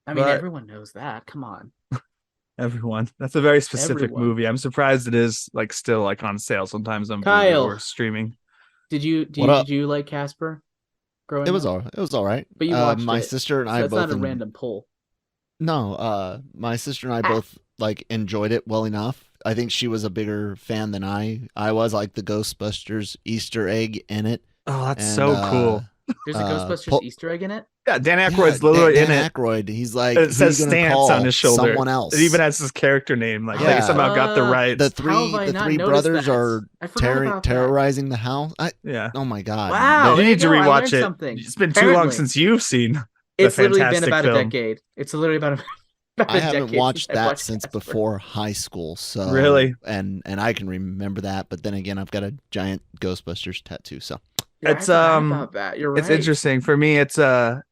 I mean, everyone knows that. Come on. Everyone. That's a very specific movie. I'm surprised it is like still like on sale sometimes on Kyle, or streaming. Did you like Casper growing up? It was all right. But you watched my sister and I both. That's not a random pull. No, my sister and I both like enjoyed it well enough. I think she was a bigger fan than I was, like the Ghostbusters Easter egg in it. Oh, that's so cool. There's a Ghostbusters Easter egg in it? Yeah, Dan Aykroyd's literally in it. Dan Aykroyd, he's like, it says Stance on his shoulder. Someone else. It even has his character name. Like they somehow got the rights. The three brothers are terrorizing the house. Oh my god! Wow, you need to rewatch it. It's been too long since you've seen. It's literally been about a decade. It's literally about About I a haven't decade watched I that watched since Casper. before high school. So Really? and I can remember that, but then again, I've got a giant Ghostbusters tattoo. So Yeah, I It's forgot about that. You're it's right. interesting for me. It's a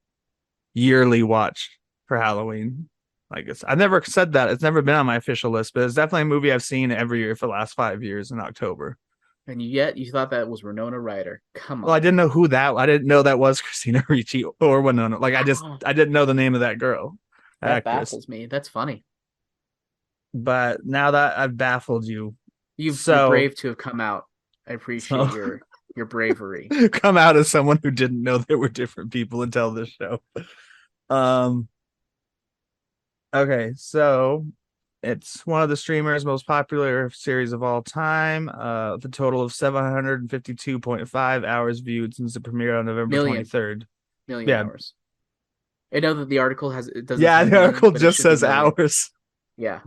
yearly watch for Halloween. Like I've never said that. It's never been on my official list, but it's definitely a movie I've seen every year for the last 5 years in October. And yet you thought that was Winona Ryder. Come Well, I on. didn't know who that. I didn't know that was Christina Ricci or Winona. Like Oh, I didn't know the name of that girl, that actress. baffles me. That's funny. But now that I've baffled you, You're so brave to have come out. I so appreciate your bravery. come out as someone who didn't know there were different people until this show. Um. Okay, so it's one of the streamers' most popular series of all time. The total of 752.5 hours viewed since it premiered on November Million 23rd. million Yeah, hours. I know that the article it doesn't yeah. say The million, article but it just should be says million. hours. Yeah.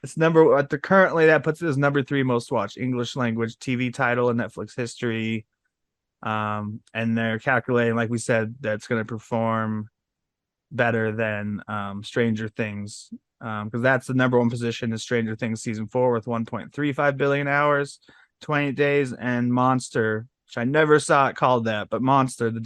It's number at the currently that puts it as number 3 most watched English language TV title in Netflix history. And they're calculating, like we said, that's going to perform better than Stranger Things, because that's the number 1 position is Stranger Things season 4 with 1.35 billion hours, 20 days, and Monster, which I never saw it called that, but Monster, the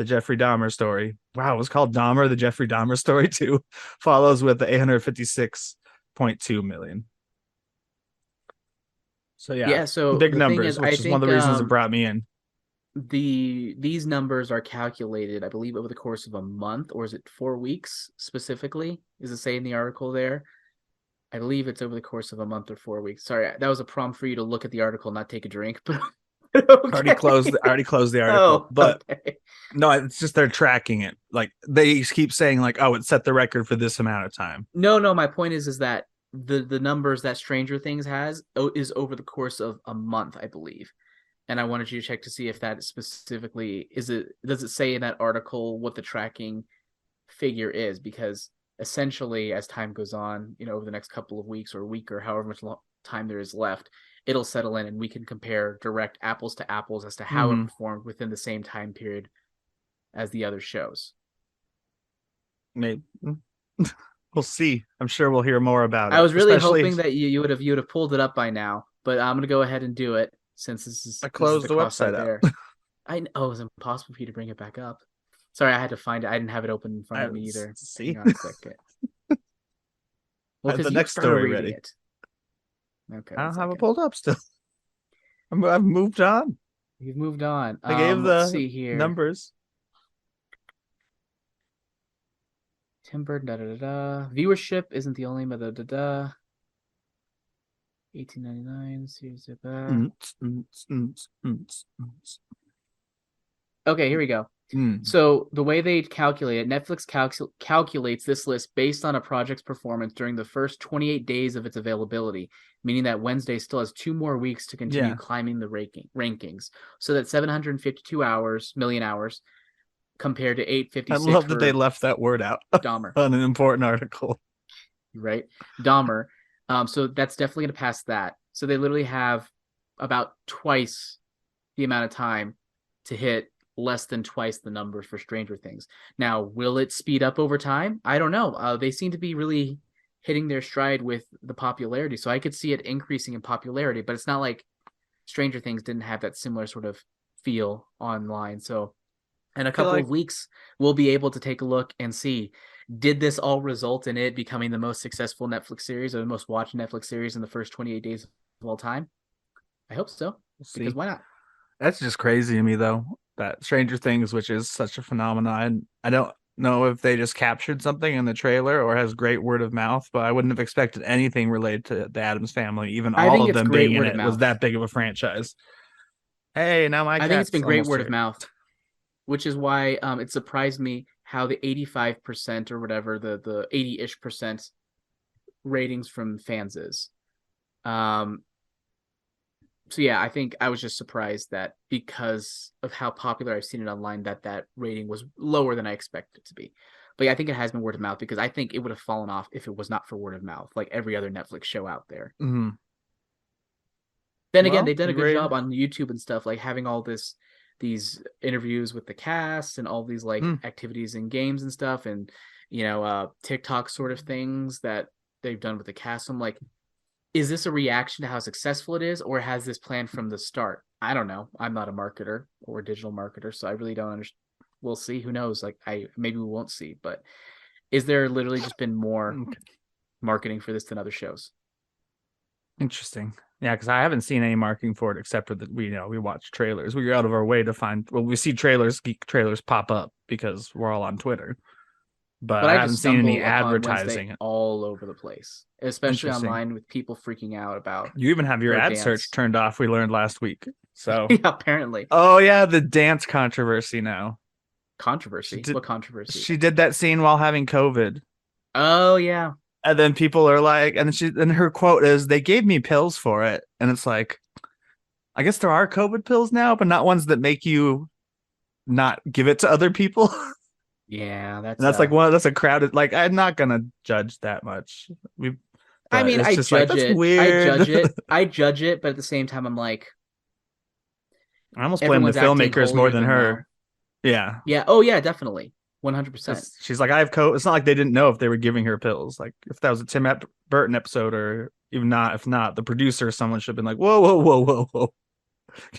Jeffrey Dahmer story. Wow, it was called Dahmer, the Jeffrey Dahmer story too. Follows with the 856.2 million. So yeah, Yeah, so big the thing numbers, is, I which is one of think the reasons it brought me in. these numbers are calculated, I believe, over the course of a month, or is it 4 weeks specifically? Is it say in the article there? I believe it's over the course of a month or 4 weeks. Sorry, that was a prompt for you to look at the article, not take a drink. But Already closed. okay. I already closed the article, Oh, but okay. no, it's just they're tracking it. Like they keep saying, like, oh, it set the record for this amount of time. No. My point is that the numbers that Stranger Things has is over the course of a month, I believe. And I wanted you to check to see if that specifically does it say in that article what the tracking figure is, because essentially as time goes on, over the next couple of weeks or a week or however much time there is left, it'll settle in and we can compare direct apples to apples as to how it performed within the same time period as the other shows. Maybe we'll see. I'm sure we'll hear more about it. I was really hoping that you would have pulled it up by now, but I'm gonna go ahead and do it since I closed the website there. out. It was impossible for you to bring it back up. Sorry, I had to find it. I didn't have it open in front of me either. See, hang on a second. Well, the next story ready. It. Okay, I don't have it pulled up still. I've moved on. You've moved on. I gave let's see here. numbers. Tim Burton, Viewership isn't the only, 1899 series. Okay, here we go. So the way they calculate it, Netflix calculates this list based on a project's performance during the first 28 days of its availability, meaning that Wednesday still has 2 more weeks to continue climbing the rankings. So that 752 million hours compared to 856. I love that they left that word out. Dahmer on an important article. Right, Dahmer. So that's definitely going to pass that. So they literally have about twice the amount of time to hit less than twice the numbers for Stranger Things. Now, will it speed up over time? I don't know. They seem to be really hitting their stride with the popularity, so I could see it increasing in popularity, but it's not like Stranger Things didn't have that similar sort of feel online. So in a couple of weeks, we'll be able to take a look and see, did this all result in it becoming the most successful Netflix series or the most watched Netflix series in the first 28 days of all time? I hope so, because why not? That's just crazy to me, though, that Stranger Things, which is such a phenomenon, I don't know if they just captured something in the trailer or has great word of mouth, but I wouldn't have expected anything related to the Addams Family, even all of them being in it, was that big of a franchise. Hey, now I think it's been great word of mouth, which is why it surprised me how the 85% or whatever, the 80-ish% ratings from fans is. So yeah, I think I was just surprised that because of how popular I've seen it online, that rating was lower than I expected it to be. But yeah, I think it has been word of mouth, because I think it would have fallen off if it was not for word of mouth, like every other Netflix show out there. Mm-hmm. Then again, they've done a good job on YouTube and stuff, like having all these interviews with the cast and all these like activities and games and stuff, and TikTok sort of things that they've done with the cast. So I'm like, is this a reaction to how successful it is, or has this planned from the start? I don't know. I'm not a marketer or a digital marketer, so I really don't understand. We'll see. Who knows? Like, maybe we won't see. But is there literally just been more marketing for this than other shows? Interesting. Yeah, because I haven't seen any marketing for it except for that we watch trailers. We go out of our way to find. Well, we see geek trailers pop up because we're all on Twitter. But I haven't seen any advertising all over the place, especially online with people freaking out about. You even have your ad search turned off. We learned last week. So yeah, apparently. Oh yeah, the dance controversy now. Controversy? What controversy? She did that scene while having COVID. Oh yeah. And then people are like, and her quote is, "They gave me pills for it," and it's like, I guess there are COVID pills now, but not ones that make you not give it to other people. Yeah, that's like that's a crowded. Like, I'm not gonna judge that much. I judge it. Weird. I judge it, but at the same time, I'm like, I almost blame the filmmakers more than her. Yeah. Yeah. Oh yeah, definitely. 100%. She's like, I have COVID. It's not like they didn't know if they were giving her pills. Like, if that was a Tim Burton episode, or even not, if not, the producer or someone should have been like, whoa.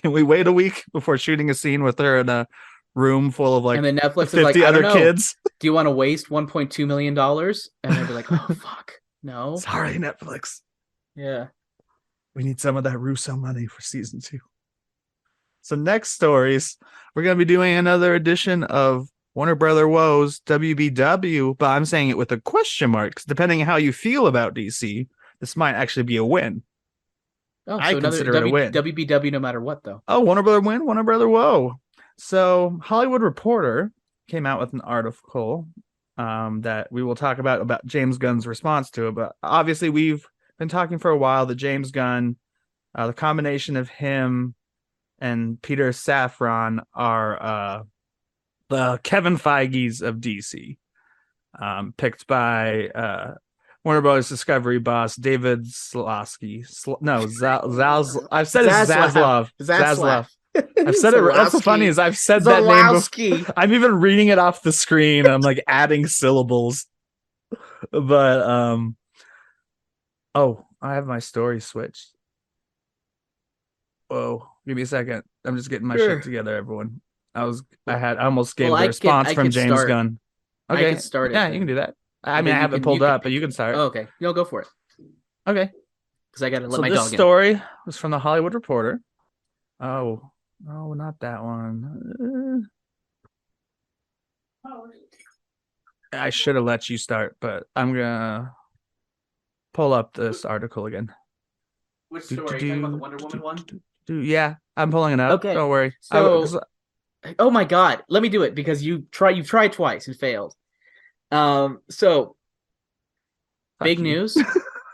Can we wait a week before shooting a scene with her in a room full of like and then Netflix 50 is like, other kids? Do you want to waste $1.2 million? And they'd be like, oh fuck, no. Sorry, Netflix. Yeah. We need some of that Russo money for season 2. So next stories, we're gonna be doing another edition of Warner Brother Woes WBW, but I'm saying it with a question mark, because depending on how you feel about DC, this might actually be a win. Oh, so I consider it a win. WBW no matter what, though. Oh, Warner Brother win, Warner Brother woe. So Hollywood Reporter came out with an article that we will talk about James Gunn's response to it. But obviously we've been talking for a while that James Gunn, the combination of him and Peter Safran are the Kevin Feige's of DC, picked by Warner Bros. Discovery boss David Zaslav. I've said it Zaslav. Zaslav. I've said it. That's what's funny is I've said that name before. I'm even reading it off the screen. I'm like adding syllables. But oh, I have my story switched. Whoa, give me a second. I'm just getting my shit together, everyone. I almost gave the response from James Gunn. Okay, I can start it. Yeah, you can do that. I mean, I haven't pulled up, but you can start. Oh, okay, you'll go for it. Okay, because I got to let my dog in. This story was from the Hollywood Reporter. Oh, not that one. I should have let you start, but I'm gonna pull up this article again. Which story? Are you talking about the Wonder Woman one? Yeah, I'm pulling it up. Okay, don't worry. So, oh my God, let me do it because you've tried twice and failed. So big news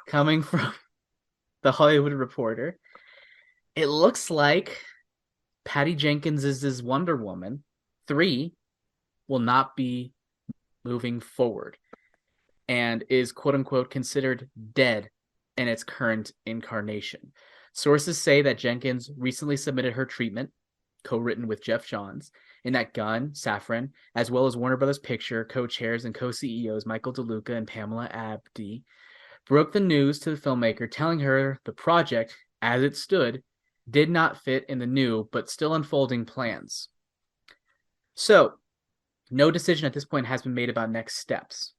coming from the Hollywood Reporter. It looks like Patty Jenkins' Wonder Woman 3 will not be moving forward and is quote unquote considered dead in its current incarnation. Sources say that Jenkins recently submitted her treatment, co-written with Jeff Johns, and that Gunn, Safran, as well as Warner Brothers Picture co-chairs and co-CEOs Michael DeLuca and Pamela Abdy broke the news to the filmmaker, telling her the project, as it stood, did not fit in the new but still unfolding plans. So, no decision at this point has been made about next steps.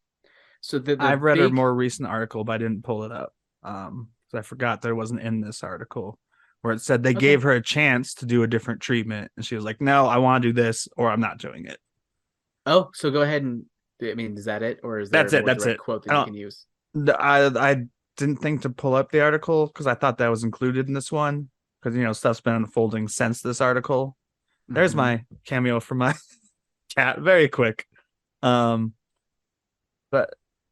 So I've read a more recent article, but I didn't pull it up. I forgot that it wasn't in this article, where it said they gave her a chance to do a different treatment, and she was like, "No, I want to do this, or I'm not doing it." Oh, so go ahead and is that it, or is there that's it? Quote that you can use. I didn't think to pull up the article because I thought that was included in this one because stuff's been unfolding since this article. There's my cameo for my cat, very quick, but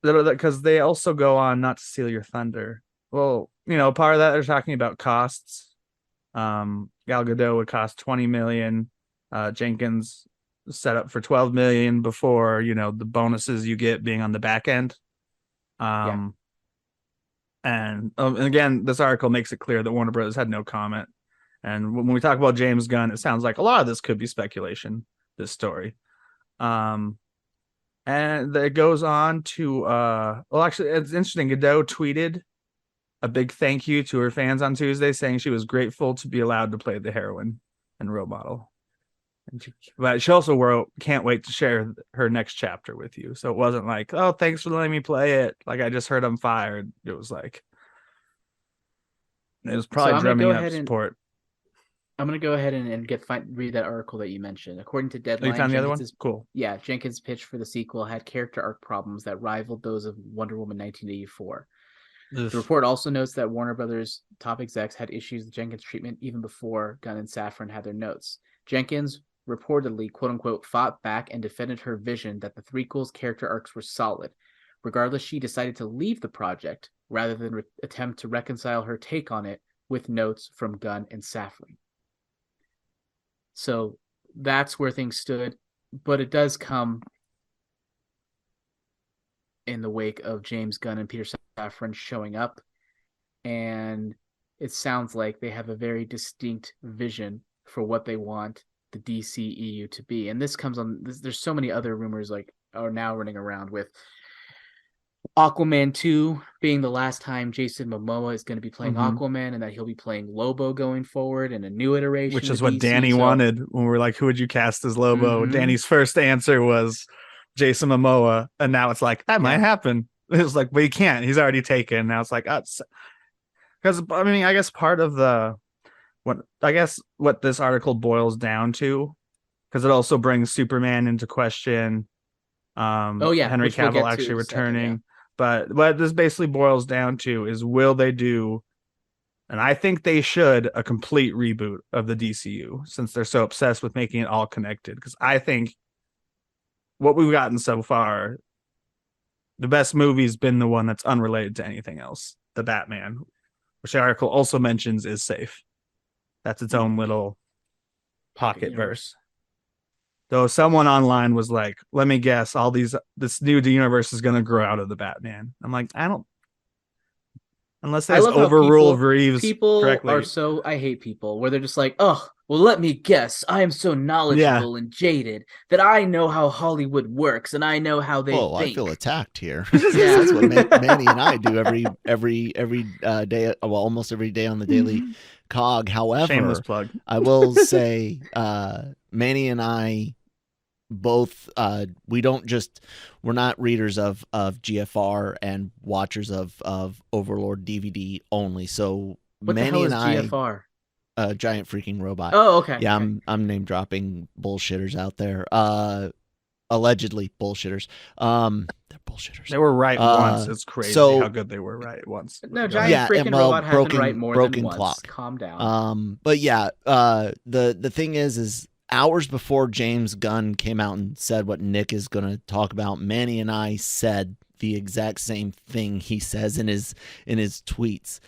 because they also go on, not to steal your thunder. Well, part of that they're talking about costs. Gal Gadot would cost $20 million. Jenkins set up for $12 million before the bonuses you get being on the back end. And again, this article makes it clear that Warner Bros. Had no comment. And when we talk about James Gunn, it sounds like a lot of this could be speculation. This story, And it goes on to well, actually, it's interesting. Godot tweeted a big thank you to her fans on Tuesday, saying she was grateful to be allowed to play the heroine and role model. But she also wrote, "Can't wait to share her next chapter with you." So it wasn't like, "Oh, thanks for letting me play it. Like I just heard I'm fired." It was like, it was probably drumming up support. I'm gonna go ahead and read that article that you mentioned. According to Deadline, you found the other one? Cool. Yeah, Jenkins' pitch for the sequel had character arc problems that rivaled those of Wonder Woman 1984. The report also notes that Warner Brothers top execs had issues with Jenkins' treatment even before Gunn and Safran had their notes. Jenkins reportedly, quote unquote, fought back and defended her vision that the threequels character arcs were solid. Regardless, she decided to leave the project rather than attempt to reconcile her take on it with notes from Gunn and Safran. So that's where things stood, but it does come in the wake of James Gunn and Peter Safran showing up, and it sounds like they have a very distinct vision for what they want the DCEU to be. And this comes on, there's so many other rumors like are now running around with Aquaman 2 being the last time Jason Momoa is going to be playing Aquaman, and that he'll be playing Lobo going forward in a new iteration. Which is what DC. Danny wanted when we were like, who would you cast as Lobo? Danny's first answer was Jason Momoa, and now it's like, that might happen. It was like, but he can't. He's already taken. Now it's like, because I mean, I guess part of what this article boils down to, because it also brings Superman into question. Henry Cavill actually returning. But what this basically boils down to is, will they do, and I think they should, a complete reboot of the DCU, since they're so obsessed with making it all connected. Because I think what we've gotten so far, the best movie's been the one that's unrelated to anything else. The Batman, which the article also mentions is safe. That's its own little pocket verse. Though someone online was like, let me guess, this new universe is going to grow out of the Batman. I'm like, I don't, unless they overrule Reeves. People correctly. Are so, I hate people where they're just like, oh, well, let me guess. I am so knowledgeable and jaded that I know how Hollywood works and I know how they think. I feel attacked here. That's what Manny and I do every day, well, almost every day on the Daily Cog. However, shameless plug. I will say, Manny and I both, we're not readers of GFR and watchers of Overlord DVD only. So what Manny the hell is GFR? Giant freaking robot. Oh, okay. Yeah, okay. I'm name dropping bullshitters out there. Allegedly bullshitters. They're bullshitters. They were right once. It's crazy how good they were right once. No, Giant freaking robot has been right more than once. Clock. Calm down. But yeah, the thing is hours before James Gunn came out and said what Nick is going to talk about, Manny and I said the exact same thing he says in his tweets.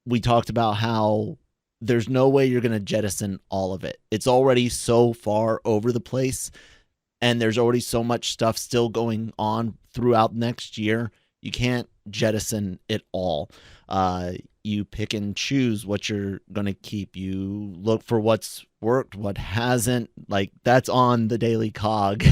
We talked about how there's no way you're going to jettison all of it. It's already so far over the place, and there's already so much stuff still going on throughout next year. You can't jettison it all. You pick and choose what you're going to keep. You look for what's worked, what hasn't. Like, that's on the Daily Cog.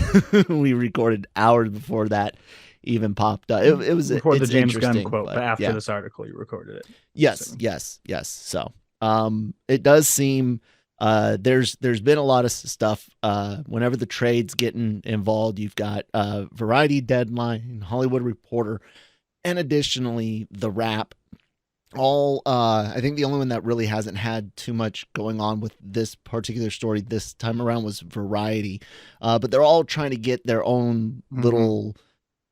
We recorded hours before that even popped up. It was the James Gunn quote, but after this article, you recorded it. Yes. So, it does seem there's been a lot of stuff. Whenever the trades getting involved, you've got Variety, Deadline, Hollywood Reporter, and additionally The Wrap. All I think the only one that really hasn't had too much going on with this particular story this time around was Variety, but they're all trying to get their own little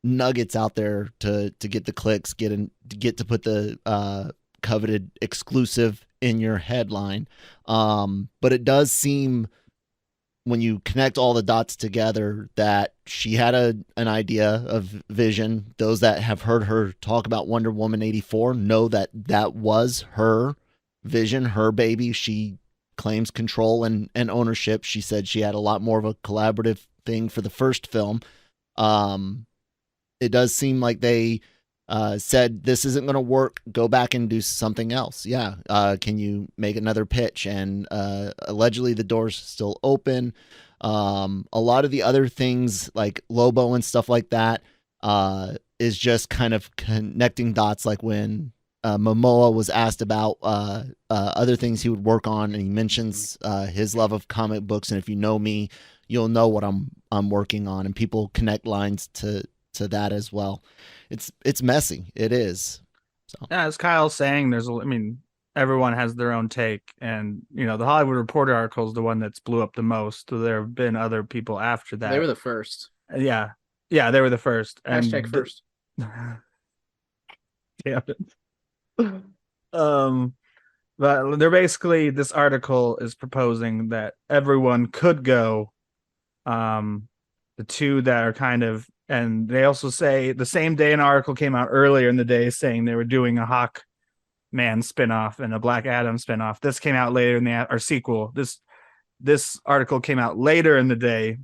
nuggets out there to get the clicks, get to put the coveted exclusive in your headline. But it does seem, when you connect all the dots together, that she had an idea of vision. Those that have heard her talk about Wonder Woman 84 know that was her vision, her baby. She claims control and ownership. She said she had a lot more of a collaborative thing for the first film. It does seem like they said, this isn't going to work, go back and do something else. Can you make another pitch? And allegedly the door's still open. A lot of the other things like Lobo and stuff like that is just kind of connecting dots. Like when Momoa was asked about other things he would work on, and he mentions his love of comic books. And if you know me, you'll know what I'm working on, and people connect lines to that as well. It's messy. It is. So Yeah, as Kyle's saying, I mean, everyone has their own take, and the Hollywood Reporter article is the one that's blew up the most. So there have been other people after that. They were the first. Yeah, they were the first. Hashtag first. Damn it. But they're basically, this article is proposing that everyone could go. The two that are kind of, and they also say the same day an article came out earlier in the day saying they were doing a Hawkman spinoff and a Black Adam spinoff. This came out later in the sequel. This article came out later in the day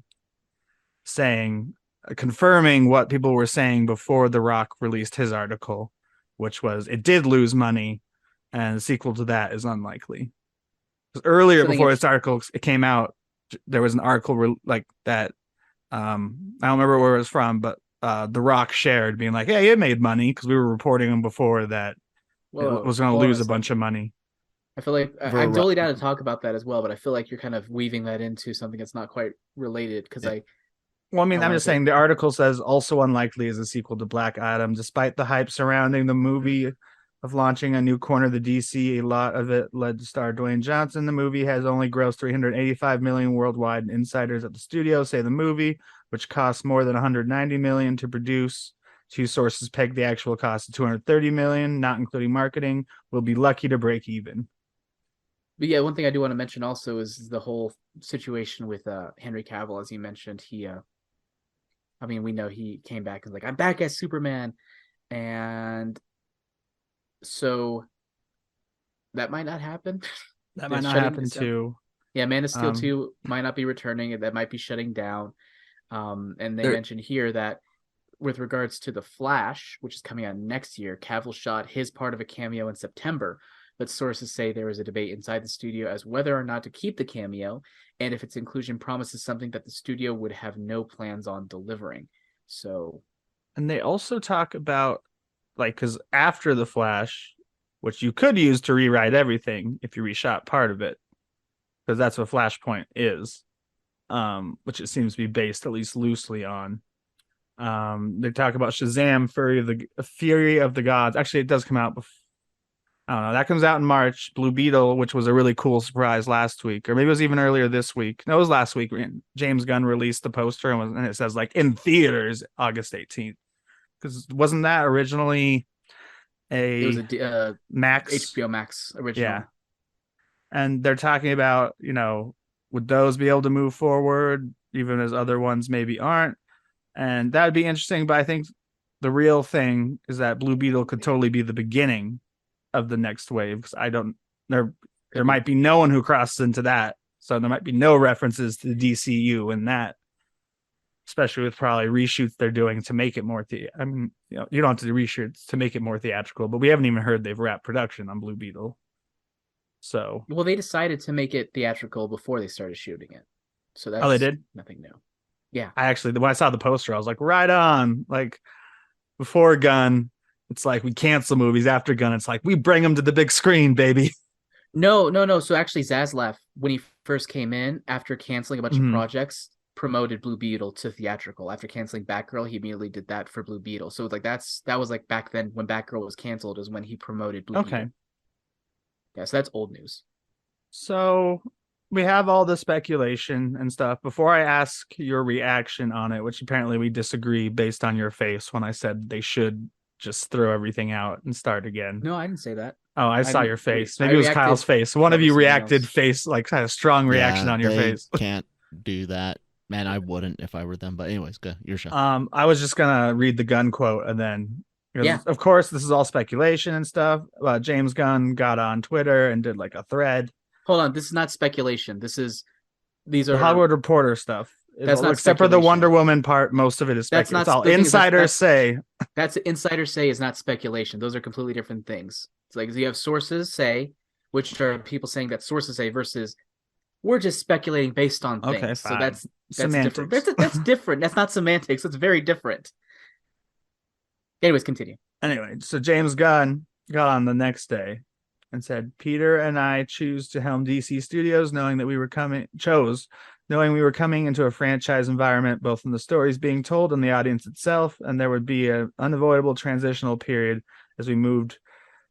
saying, confirming what people were saying before The Rock released his article, which was it did lose money, and the sequel to that is unlikely. Earlier, before this article it came out, there was an article like that. I don't remember where it was from, but The Rock shared being like, "Hey, it made money," because we were reporting them before that it was going to lose a bunch of money. I feel like I'm totally down to talk about that as well, but I feel like you're kind of weaving that into something that's not quite related because Well, I mean, I'm just saying the article says also unlikely is a sequel to Black Adam, despite the hype surrounding the movie of launching a new corner of the DC. A lot of it led to star Dwayne Johnson. The movie has only grossed $385 million worldwide. Insiders at the studio say the movie, which costs more than $190 million to produce, two sources peg the actual cost of $230 million, not including marketing, will be lucky to break even. But yeah, one thing I do want to mention also is the whole situation with Henry Cavill, as you mentioned. We know he came back and was like, I'm back as Superman. And so that might not happen. That might not happen too. Yeah, Man of Steel 2 might not be returning. That might be shutting down. And they mentioned here that with regards to The Flash, which is coming out next year, Cavill shot his part of a cameo in September. But sources say there was a debate inside the studio as whether or not to keep the cameo, and if its inclusion promises something that the studio would have no plans on delivering. So, and they also talk about, like, because after The Flash, which you could use to rewrite everything if you reshot part of it, because that's what Flashpoint is, which it seems to be based at least loosely on. They talk about Shazam, Fury of the Gods. Actually, it does come out before. I don't know. That comes out in March. Blue Beetle, which was a really cool surprise last week, or maybe it was even earlier this week. No, it was last week. James Gunn released the poster and it says like in theaters August 18th. Because wasn't that originally it was a Max HBO Max original? Yeah. And they're talking about, would those be able to move forward even as other ones maybe aren't? And that would be interesting. But I think the real thing is that Blue Beetle could totally be the beginning of the next wave, because there might be no one who crosses into that, so there might be no references to the DCU in that, especially with probably reshoots they're doing to make it more you don't have to do reshoots to make it more theatrical, but we haven't even heard they've wrapped production on Blue Beetle. So they decided to make it theatrical before they started shooting it, so that's they did nothing new. Yeah, when I saw the poster I was like, right on. Like before Gunn, it's like we cancel movies. After Gunn, it's like we bring them to the big screen, baby. No. So actually, Zaslav, when he first came in, after canceling a bunch of projects, promoted Blue Beetle to theatrical. After canceling Batgirl, he immediately did that for Blue Beetle. So like that was like back then when Batgirl was canceled, is when he promoted Blue Beetle. Yeah, so that's old news. So we have all the speculation and stuff. Before I ask your reaction on it, which apparently we disagree based on your face when I said they should just throw everything out and start again. No, I didn't say that. Oh, I saw your face. Maybe it was Kyle's face. One of you reacted face, like had a strong reaction on your face. Can't do that. Man, I wouldn't if I were them. But anyways, go your show. I was just gonna read the Gunn quote and then of course this is all speculation and stuff. James Gunn got on Twitter and did like a thread. Hold on, this is not speculation. These are the Hollywood Reporter stuff. That's not except for the Wonder Woman part. Most of it is speculation. That's all insiders say. That's insiders say is not speculation. Those are completely different things. It's like you have sources say, which are people saying that sources say, versus We're just speculating based on things. Okay, So fine. that's Semantics. different. That's different. That's not semantics. It's very different. Anyways, continue. Anyway, so James Gunn got on the next day and said, Peter and I choose to helm DC Studios, knowing we were coming into a franchise environment, both in the stories being told and the audience itself, and there would be an unavoidable transitional period as we moved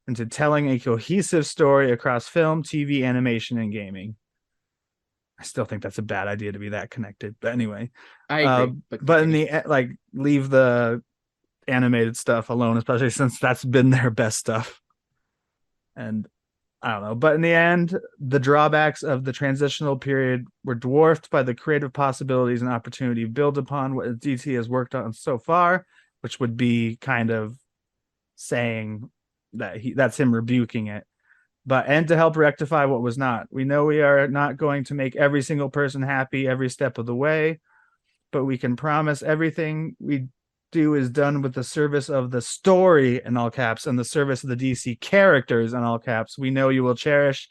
into telling a cohesive story across film, TV, animation, and gaming. I still think that's a bad idea to be that connected, but anyway. I agree. But in the leave the animated stuff alone, especially since that's been their best stuff. And I don't know, but in the end, the drawbacks of the transitional period were dwarfed by the creative possibilities and opportunity built upon what DC has worked on so far, which would be kind of saying that that's him rebuking it. And to help rectify what was not. We know we are not going to make every single person happy every step of the way, but we can promise everything we do is done with the service of the story in all caps and the service of the DC characters in all caps. We know you will cherish,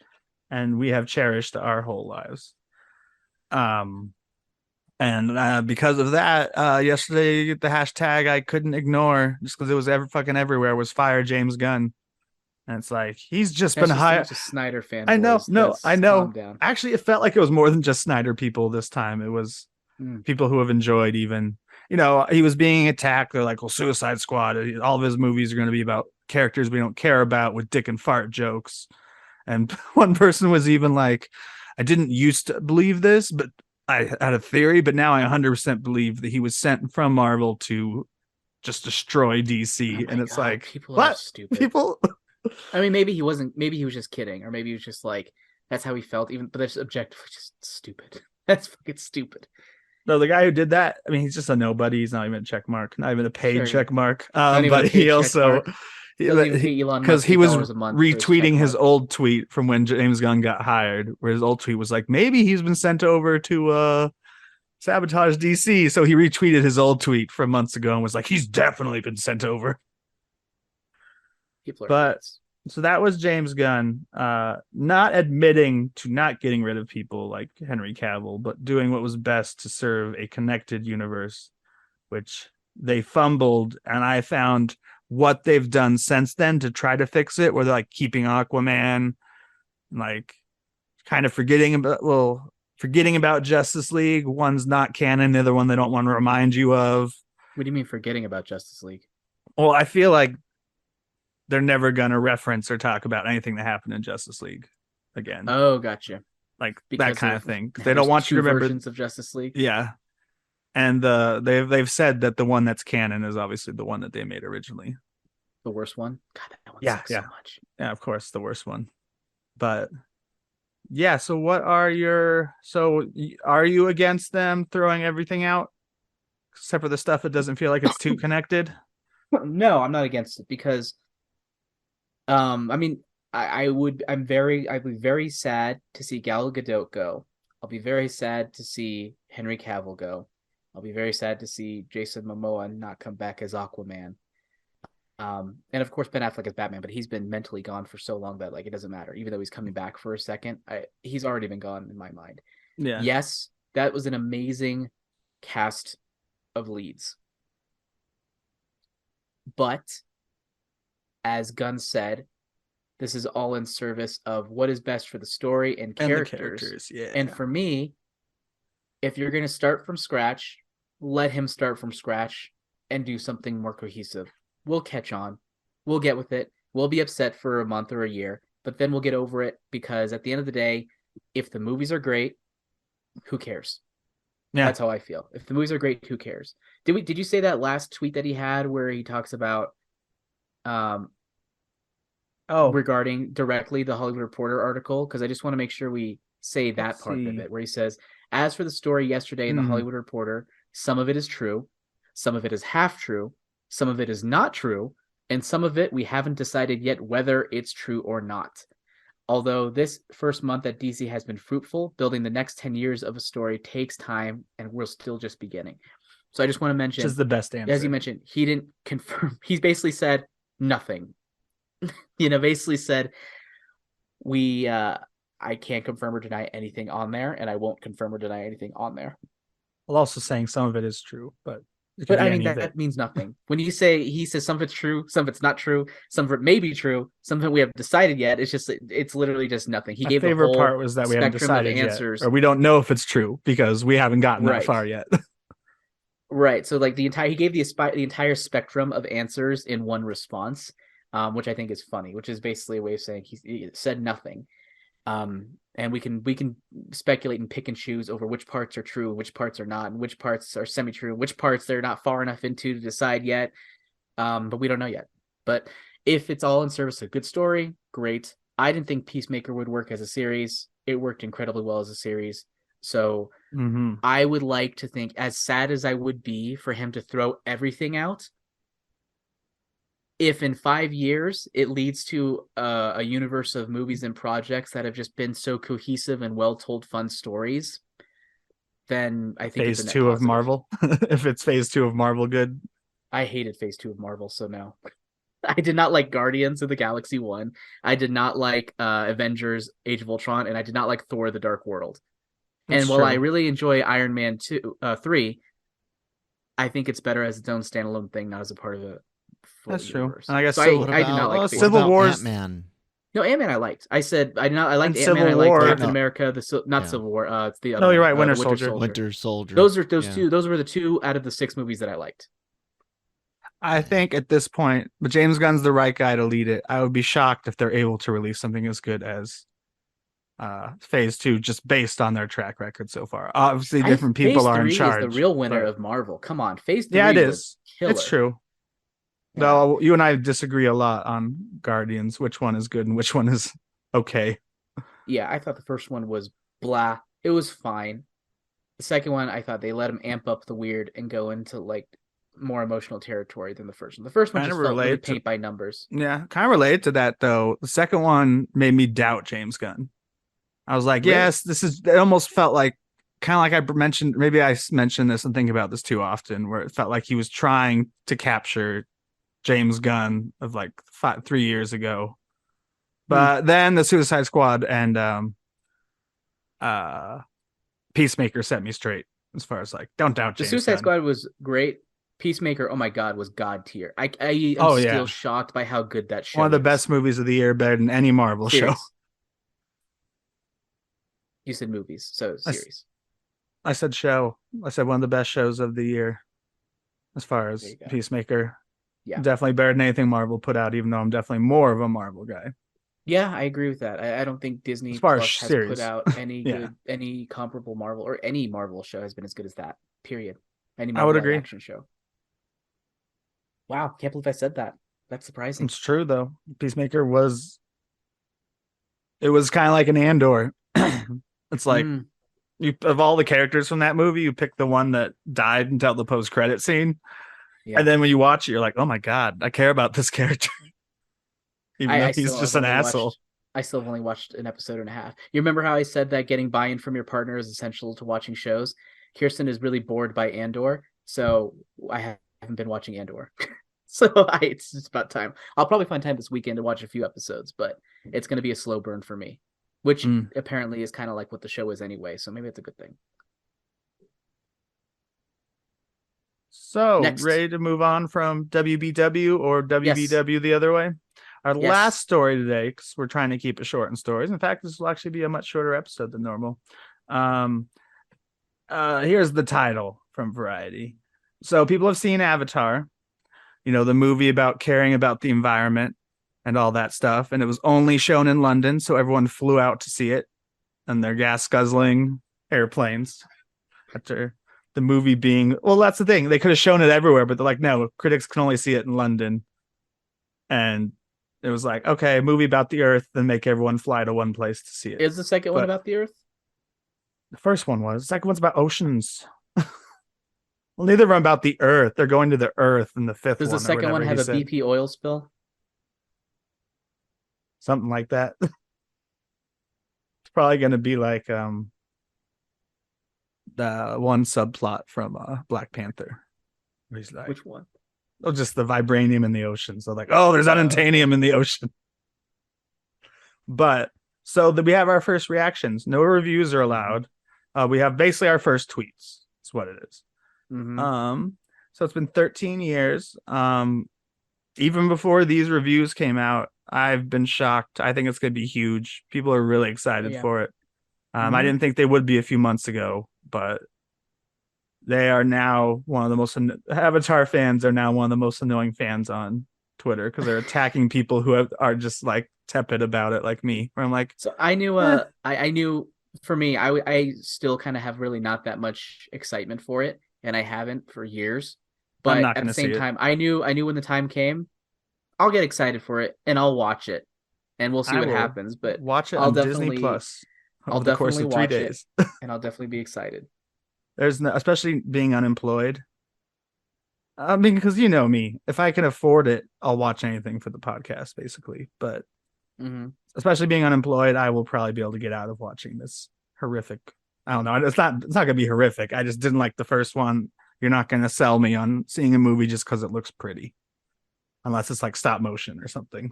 and we have cherished our whole lives. And because of that, yesterday the hashtag I couldn't ignore just because it was fucking everywhere was fire James Gunn. And it's like he's just been hired. Snyder fan. I know, I know. Down. Actually, it felt like it was more than just Snyder people this time. It was people who have enjoyed even. He was being attacked. They're like, well, Suicide Squad, all of his movies are going to be about characters we don't care about with dick and fart jokes. And one person was even like, I didn't used to believe this, but I had a theory, but now I 100% believe that he was sent from Marvel to just destroy DC. And it's like, people what? Are stupid. People. I mean, maybe he wasn't, maybe he was just kidding, or maybe he was just like, that's how he felt, but that's objectively just stupid. That's fucking stupid. No, the guy who did that, I mean, he's just a nobody. He's not even a check mark, not even a paid check mark. But he also, because he was retweeting his old tweet from when James Gunn got hired, where his old tweet was like, maybe he's been sent over to sabotage DC. So he retweeted his old tweet from months ago and was like, he's definitely been sent over. So that was James Gunn, not admitting to not getting rid of people like Henry Cavill, but doing what was best to serve a connected universe, which they fumbled. And I found what they've done since then to try to fix it, where they're like keeping Aquaman, like kind of forgetting about Justice League. One's not canon, the other one they don't want to remind you of. What do you mean forgetting about Justice League? Well, I feel like they're never going to reference or talk about anything that happened in Justice League again. Oh, gotcha. Like because that kind of thing. They don't want you to remember versions of Justice League. Yeah. And they've said that the one that's canon is obviously the one that they made originally. The worst one? God, that one sucks so much. Yeah, of course, the worst one. But yeah, so are you against them throwing everything out? Except for the stuff that doesn't feel like it's too connected? No, I'm not against it because I mean, I'd be very sad to see Gal Gadot go. I'll be very sad to see Henry Cavill go. I'll be very sad to see Jason Momoa not come back as Aquaman. And of course Ben Affleck as Batman, but he's been mentally gone for so long that like it doesn't matter. Even though he's coming back for a second, he's already been gone in my mind. Yeah. Yes, that was an amazing cast of leads. But as Gunn said, this is all in service of what is best for the story and characters. Yeah. And for me, if you're going to start from scratch, let him start from scratch and do something more cohesive. We'll catch on. We'll get with it. We'll be upset for a month or a year, but then we'll get over it because at the end of the day, if the movies are great, who cares? Yeah. That's how I feel. If the movies are great, who cares? Did you say that last tweet that he had where he talks about regarding directly the Hollywood Reporter article? Because I just want to make sure we say that part of it, where he says, as for the story yesterday in the Hollywood Reporter, some of it is true, some of it is half true, some of it is not true, and some of it we haven't decided yet whether it's true or not. Although this first month at DC has been fruitful, building the next 10 years of a story takes time, and we're still just beginning. So I just want to mention... This is the best answer. As you mentioned, he didn't confirm. He's basically said nothing. Basically said, we I can't confirm or deny anything on there, and I won't confirm or deny anything on there. While also saying some of it is true, but it could But be I mean, any of it. that means nothing. When he says some of it's true, some of it's not true, some of it may be true, some of it we haven't decided yet. It's literally just nothing. He My gave the favorite whole part was that we haven't spectrum of decided yet, answers. or we don't know if it's true because we haven't gotten that Right. far yet. Right. So like he gave the entire spectrum of answers in one response, which I think is funny, which is basically a way of saying he said nothing. And we can speculate and pick and choose over which parts are true, which parts are not, and which parts are semi-true, which parts they're not far enough into to decide yet. But we don't know yet. But if it's all in service of a good story, great. I didn't think Peacemaker would work as a series. It worked incredibly well as a series. So I would like to think, as sad as I would be for him to throw everything out, if in 5 years it leads to a universe of movies and projects that have just been so cohesive and well told fun stories, then I think phase it's a net 2 of positive. Marvel. If it's phase 2 of Marvel, good. I hated phase 2 of Marvel, so no. I did not like Guardians of the Galaxy 1. I did not like Avengers Age of Ultron, and I did not like Thor the Dark World. That's and while true. I really enjoy Iron Man 3, I think it's better as its own standalone thing, not as a part of a full That's true. universe. And I guess so Civil- I did not like phase Civil 2. War's- Ant-Man. No, Ant-Man I liked. I said I did not. I liked And Ant-Man. I Civil liked War- Captain No. America. Not Yeah. Civil War. It's the other. No, you're one, right, Winter the Soldier. Winter Soldier. Those Yeah. two. Those were the 2 out of the 6 movies that I liked. I think at this point, but James Gunn's the right guy to lead it. I would be shocked if they're able to release something as good as phase 2 just based on their track record so far. Obviously different people are in Phase 3 charge. is the real winner but- of Marvel. Come on, Phase 3. Yeah, it was is. killer. It's true. Yeah. Though you and I disagree a lot on Guardians, which one is good and which one is okay. Yeah, I thought the first one was blah. It was fine. The second one, I thought they let him amp up the weird and go into like more emotional territory than the first one. The first one Kind just of felt really related to- paint by numbers. Yeah, kind of related to that though. The second one made me doubt James Gunn. I was like, Really? yes, this is. It almost felt like kind of like I mentioned. Maybe I mentioned this and think about this too often, where it felt like he was trying to capture James Gunn of like 3 years ago. But then the Suicide Squad and Peacemaker set me straight as far as like don't doubt The James Suicide Gunn. Squad was great. Peacemaker, oh my god, was god tier. I am Oh, yeah. still shocked by how good that show One of the is. best movies of the year, better than any Marvel show. Series. You said movies, so series. I said show. I said one of the best shows of the year as far as There you go. Peacemaker. Yeah. Definitely better than anything Marvel put out, even though I'm definitely more of a Marvel guy. Yeah, I agree with that. I don't think Disney As far as Plus has series. put out any Yeah. good, any comparable Marvel or any Marvel show has been as good as that. Period. Any I Marvel would live agree. action show. Wow, can't believe I said that. That's surprising. It's true though. Peacemaker was kind of like an Andor. It's like Mm, you of all the characters from that movie, you pick the one that died until the post credit scene. yeah. And then when you watch it, you're like, oh my God, I care about this character. Even though he's still just have an only asshole. watched- I still have only watched an episode and a half. You remember how I said that getting buy-in from your partner is essential to watching shows? Kirsten is really bored by Andor, so I haven't been watching Andor. So it's just about time. I'll probably find time this weekend to watch a few episodes, but it's going to be a slow burn for me, which apparently is kind of like what the show is anyway. So maybe it's a good thing. So, Next. ready to move on from WBW or WBW the other way? Our Yes. last story today, because we're trying to keep it short in stories. In fact, this will actually be a much shorter episode than normal. Here's the title from Variety. So, people have seen Avatar, the movie about caring about the environment and all that stuff. And it was only shown in London, so everyone flew out to see it and their gas guzzling airplanes after the movie being, well, that's the thing. They could have shown it everywhere, but they're like, no, critics can only see it in London. And it was like, okay, a movie about the Earth, then make everyone fly to one place to see it. Is the second one But- about the Earth? The first one was. The second one's about oceans. Well, neither of them about the Earth. They're going to the Earth in the fifth Does one. the second or one whatever have a he said. BP oil spill? Something like that. It's probably going to be like the one subplot from Black Panther. Where he's like, Which one? oh, just the vibranium in the ocean. So like, oh, there's unobtainium in the ocean. But So that we have our first reactions. No reviews are allowed. We have basically our first tweets. That's what it is. So it's been 13 years. Even before these reviews came out, I've been shocked. I think it's going to be huge. People are really excited for it. I didn't think they would be a few months ago, but they are now one of the most Avatar fans are now one of the most annoying fans on Twitter because they're attacking people who are just like tepid about it, like me. Where I'm like, so I knew, I knew for me, I still kind of have really not that much excitement for it, and I haven't for years. But at the same time, I knew when the time came, I'll get excited for it and I'll watch it, and we'll see what happens. But watch it on Disney Plus. I'll definitely watch it, and I'll definitely be excited. There's no, especially being unemployed. I mean, because you know me, if I can afford it, I'll watch anything for the podcast, basically. But especially being unemployed, I will probably be able to get out of watching this horrific. I don't know. It's not gonna be horrific. I just didn't like the first one. You're not gonna sell me on seeing a movie just because it looks pretty, unless it's like stop motion or something.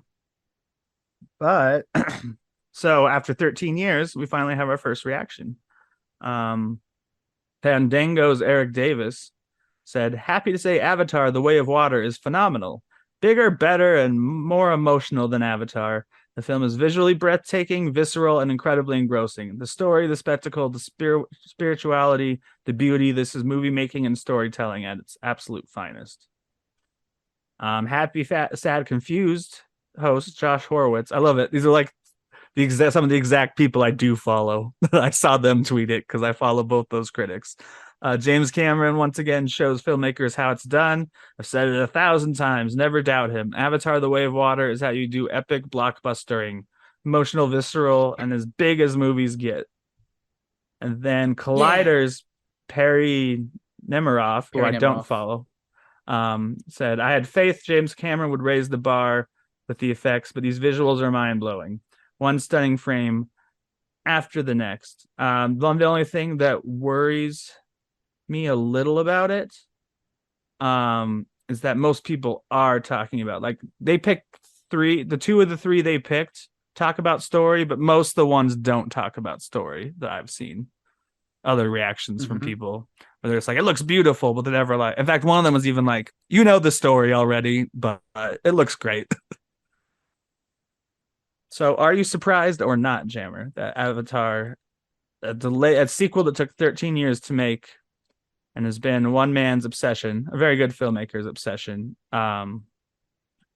But so after 13 years, we finally have our first reaction. Pandango's Eric Davis said, "Happy to say Avatar: The Way of Water is phenomenal. Bigger, better, and more emotional than Avatar. The film is visually breathtaking, visceral, and incredibly engrossing. The story, the spectacle, the spirituality, the beauty. This is movie making and storytelling at its absolute finest." Happy, fat, sad, confused host Josh Horowitz. I love it. These are like some of the exact people I do follow. I saw them tweet it because I follow both those critics. James Cameron once again shows filmmakers how it's done. I've said it 1,000 times. Never doubt him. Avatar: The Way of Water is how you do epic blockbustering, emotional, visceral, and as big as movies get. And then Collider's Perry Nemiroff, who I don't follow, said, "I had faith James Cameron would raise the bar with the effects, but these visuals are mind-blowing. One stunning frame after the next. The only thing that worries me a little about it is that most people are talking about, like, they picked the two of the three they picked talk about story, but most of the ones don't talk about story that I've seen. Other reactions from people where they're just like, it looks beautiful, but they never like. In fact, one of them was even like, you know the story already, but it looks great." So are you surprised or not, Jammer, that Avatar, a sequel that took 13 years to make and has been one man's obsession, a very good filmmaker's obsession,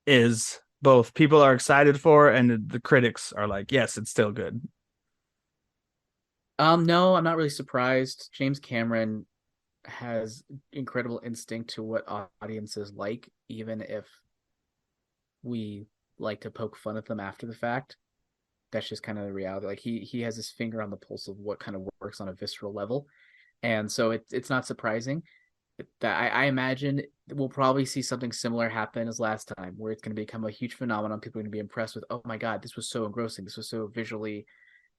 is both people are excited for and the critics are like, yes, it's still good? No, I'm not really surprised. James Cameron has incredible instinct to what audiences like, even if we like to poke fun at them after the fact. That's just kind of the reality. Like he has his finger on the pulse of what kind of works on a visceral level, and so it's not surprising that I imagine we'll probably see something similar happen as last time, where it's going to become a huge phenomenon. People are going to be impressed with, oh my god, this was so engrossing, this was so visually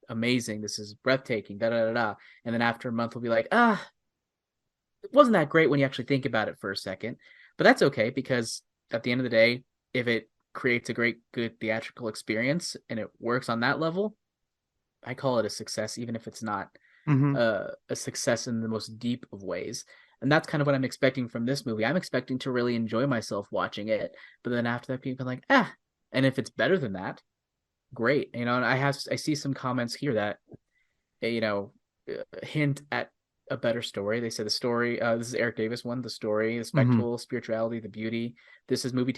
amazing, this is breathtaking, da da da da. And then after a month, we'll be like, it wasn't that great when you actually think about it for a second. But that's okay, because at the end of the day, if it creates a good theatrical experience and it works on that level, I call it a success, even if it's not a success in the most deep of ways. And that's kind of what I'm expecting from this movie. I'm expecting to really enjoy myself watching it, but then after that, people are like, and if it's better than that, great. And I see some comments here that hint at a better story. They said the story, this is Eric Davis one, the story, the spectacle, spirituality, the beauty. This is movie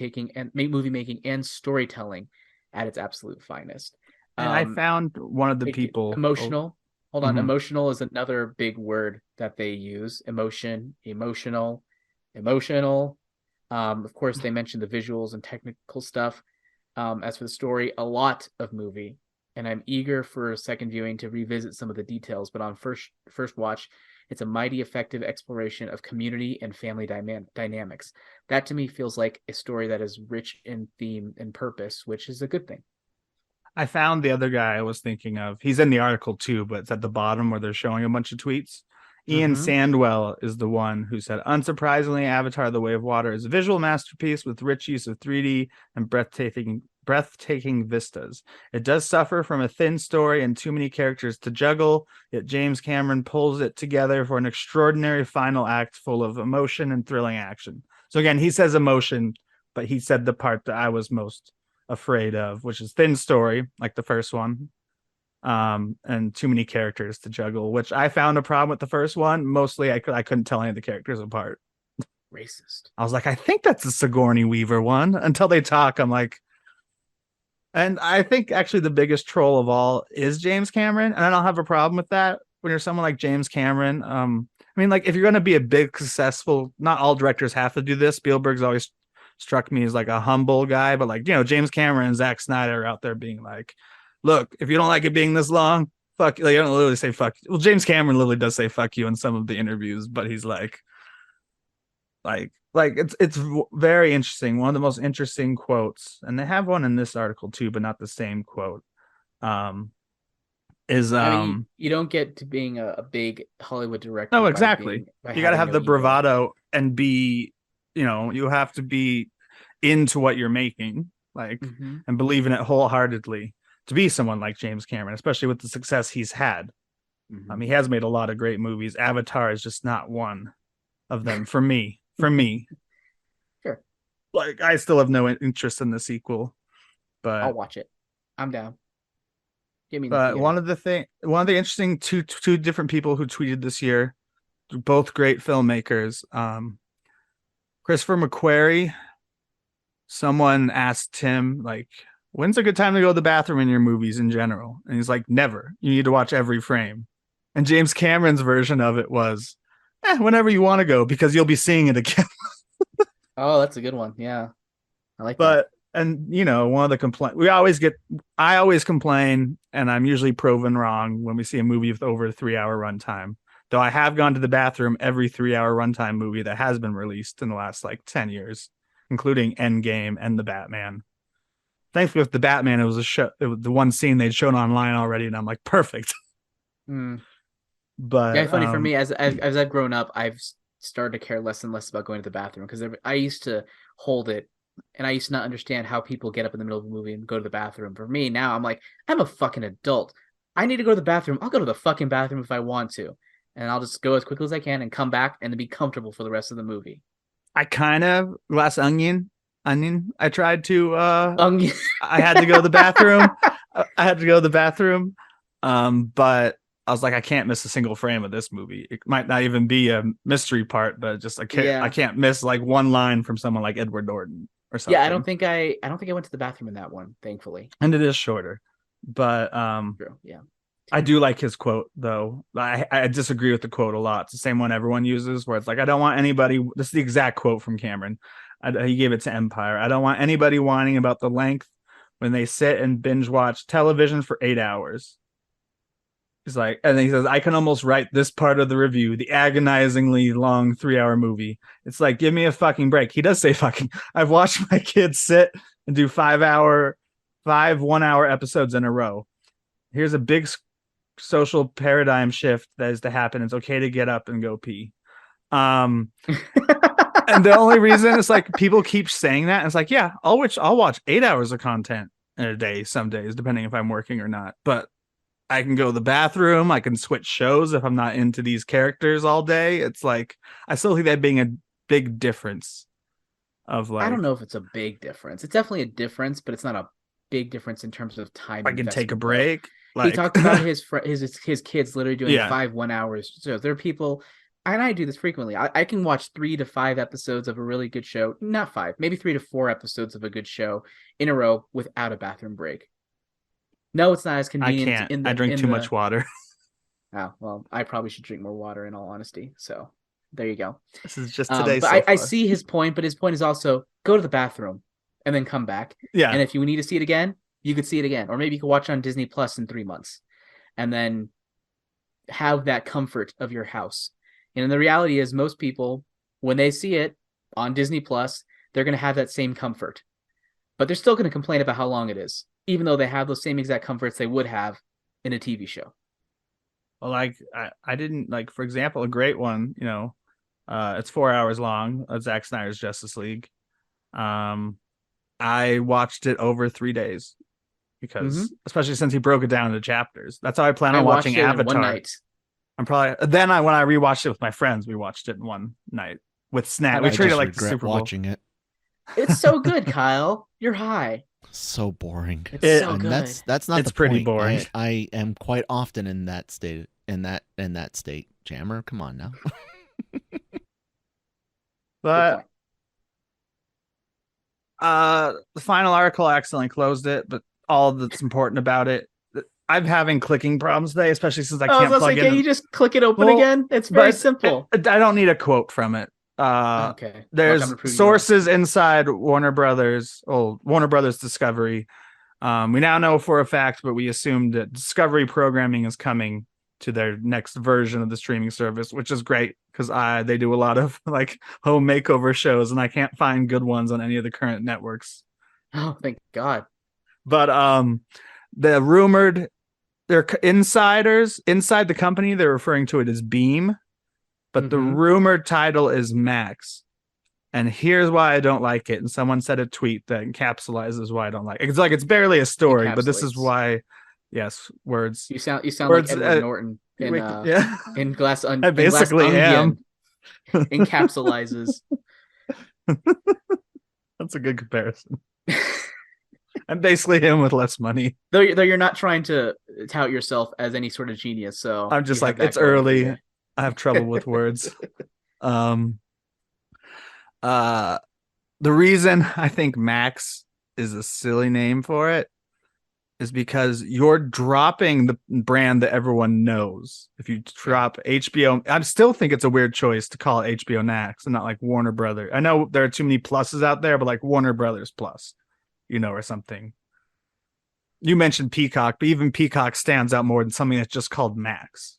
making and storytelling at its absolute finest. And I found one of the people emotional. Hold on, emotional is another big word that they use. Emotion, emotional. Of course, they mentioned the visuals and technical stuff. As for the story, a lot of movie, and I'm eager for a second viewing to revisit some of the details. But on first watch, it's a mighty effective exploration of community and family dynamics. That to me feels like a story that is rich in theme and purpose, which is a good thing. I found the other guy I was thinking of. He's in the article too, but it's at the bottom where they're showing a bunch of tweets. Ian Sandwell is the one who said, unsurprisingly, Avatar: The Way of Water is a visual masterpiece with rich use of 3D and breathtaking breathtaking vistas. It does suffer from a thin story and too many characters to juggle, yet James Cameron pulls it together for an extraordinary final act full of emotion and thrilling action. So again, he says emotion, but he said the part that I was most afraid of, which is thin story, like the first one, and too many characters to juggle, which I found a problem with the first one. Mostly, I couldn't tell any of the characters apart. Racist. I was like, I think that's a Sigourney Weaver one. Until they talk, I'm like, and I think actually the biggest troll of all is James Cameron, and I don't have a problem with that. When you're someone like James Cameron, I mean, like if you're going to be a big successful, not all directors have to do this. Spielberg's always struck me as like a humble guy, but like, you know, James Cameron and Zack Snyder are out there being like, look, if you don't like it being this long, fuck you. Like, I don't literally say fuck you. Well, James Cameron literally does say fuck you in some of the interviews, but he's like it's very interesting. One of the most interesting quotes, and they have one in this article too, but not the same quote. Is I mean, you don't get to being a big Hollywood director. No, exactly. You got to have the bravado and be, you know, you have to be into what you're making, like, and believe in it wholeheartedly to be someone like James Cameron, especially with the success he's had. He has made a lot of great movies. Avatar is just not one of them for me. Sure. Like, I still have no interest in the sequel, but I'll watch it. I'm down. Give me. But one of the interesting two different people who tweeted this year, both great filmmakers. Christopher McQuarrie. Someone asked him, like, when's a good time to go to the bathroom in your movies in general? And he's like, never. You need to watch every frame. And James Cameron's version of it was, whenever you want to go, because you'll be seeing it again. Oh, that's a good one. Yeah. I like that. And, you know, one of the complaints I always complain, and I'm usually proven wrong when we see a movie with over a 3-hour runtime. Though I have gone to the bathroom every 3-hour runtime movie that has been released in the last like 10 years, including Endgame and The Batman. Thankfully, with The Batman, it was the one scene they'd shown online already, and I'm like, perfect. But yeah, funny for me, as I've grown up, I've started to care less and less about going to the bathroom, because I used to hold it, and I used to not understand how people get up in the middle of a movie and go to the bathroom. For me now, I'm like, I'm a fucking adult. I need to go to the bathroom. I'll go to the fucking bathroom if I want to, and I'll just go as quickly as I can and come back and then be comfortable for the rest of the movie. I kind of Glass Onion. I tried to. Onion. I had to go to the bathroom. But I was like, I can't miss a single frame of this movie. It might not even be a mystery part, but just I can't miss like one line from someone like Edward Norton or something. Yeah, I don't think I went to the bathroom in that one, thankfully. And it is shorter, but true. Yeah. I do like his quote though. I disagree with the quote a lot. It's the same one everyone uses, where it's like, I don't want anybody. This is the exact quote from Cameron. He gave it to Empire. I don't want anybody whining about the length when they sit and binge watch television for 8 hours. He's like, and then he says, I can almost write this part of the review, the agonizingly long 3-hour movie. It's like, give me a fucking break. He does say fucking. I've watched my kids sit and do 5 1-hour episodes in a row. Here's a big social paradigm shift that is to happen. It's okay to get up and go pee. And the only reason it's like people keep saying that, it's like, yeah, I'll watch 8 hours of content in a day some days, depending if I'm working or not. But I can go to the bathroom. I can switch shows if I'm not into these characters all day. It's like, I still think that being a big difference of like, I don't know if it's a big difference. It's definitely a difference, but it's not a big difference in terms of time. I can take a break. He talked about his kids literally doing 5 1-hours. So there are people, and I do this frequently. I can watch 3 to 5 episodes of a really good show, not 5, maybe 3 to 4 episodes of a good show in a row without a bathroom break. No, it's not as convenient. I can't. I drink too much water. Oh, well, I probably should drink more water in all honesty. So there you go. This is just today. But I see his point, but his point is also go to the bathroom and then come back. Yeah. And if you need to see it again, you could see it again. Or maybe you could watch it on Disney Plus in 3 months and then have that comfort of your house. And the reality is most people, when they see it on Disney Plus, they're going to have that same comfort. But they're still going to complain about how long it is, even though they have those same exact comforts they would have in a TV show. Well, like I didn't like, for example, a great one, you know, it's 4 hours long, Zack Snyder's Justice League. I I watched it over 3 days because, Mhm. especially since he broke it down into chapters. That's how I plan I on watched watching it in Avatar. one night. I'm probably when I rewatched it with my friends, we watched it in one night with snack. We I treated it just like the regret Super Bowl. watching it. It's so good, Kyle. You're high. So boring. It's It- so And good. that's not It's the pretty point. boring. I am quite often in that state. In that state, Jammer. Come on now. Good But point. the final article I accidentally closed it, but all that's important about it, I'm having clicking problems today, especially since I I was can't gonna plug say, can in. you just click it open Well, again? It's very But simple. I don't need a quote from it. Okay. There's Like I'm approving sources inside Warner Brothers Discovery. We now know for a fact, but we assumed that Discovery programming is coming to their next version of the streaming service, which is great because they do a lot of like home makeover shows, and I can't find good ones on any of the current networks. Oh, thank God. But the rumored they're insiders inside the company. They're referring to it as Beam, but the Mhm. rumored title is Max. And here's why I don't like it. And someone said a tweet that encapsulates why I don't like it. It's like it's barely a story, but this is Encapsulates. why. Yes, words. You sound Words, like Edward Norton in yeah, in Glass I basically am. Encapsulizes. That's a good comparison. I'm basically him with less money. Though you're not trying to tout yourself as any sort of genius, so I'm just you have like, that it's going for early. you. I have trouble with words. The reason I think Max is a silly name for it is because you're dropping the brand that everyone knows. If you drop HBO, I still think it's a weird choice to call it HBO Max and not like Warner Brothers. I know there are too many pluses out there, but like Warner Brothers Plus, or something. You mentioned Peacock, but even Peacock stands out more than something that's just called Max.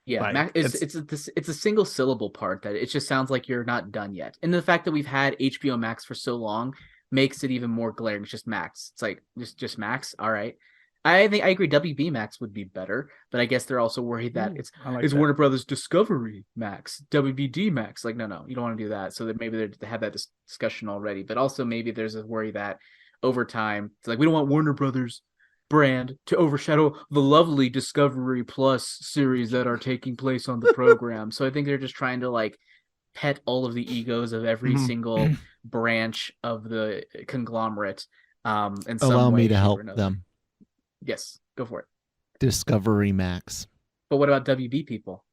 Yeah, Like, it's a single syllable part that it just sounds like you're not done yet. And the fact that we've had HBO Max for so long makes it even more glaring. It's just Max. It's like just Max. All right. I think I agree. WB Max would be better, but I guess they're also worried that it's Warner Brothers Discovery Max, WBD Max. Like, no, you don't want to do that. So that maybe they have that discussion already, but also maybe there's a worry that over time, it's like we don't want Warner Brothers brand to overshadow the lovely Discovery Plus series that are taking place on the program. So I think they're just trying to like pet all of the egos of every single branch of the conglomerate. In some Allow way, me to shape, or help another. them. Yes, go for it. Discovery Max. But what about WB people?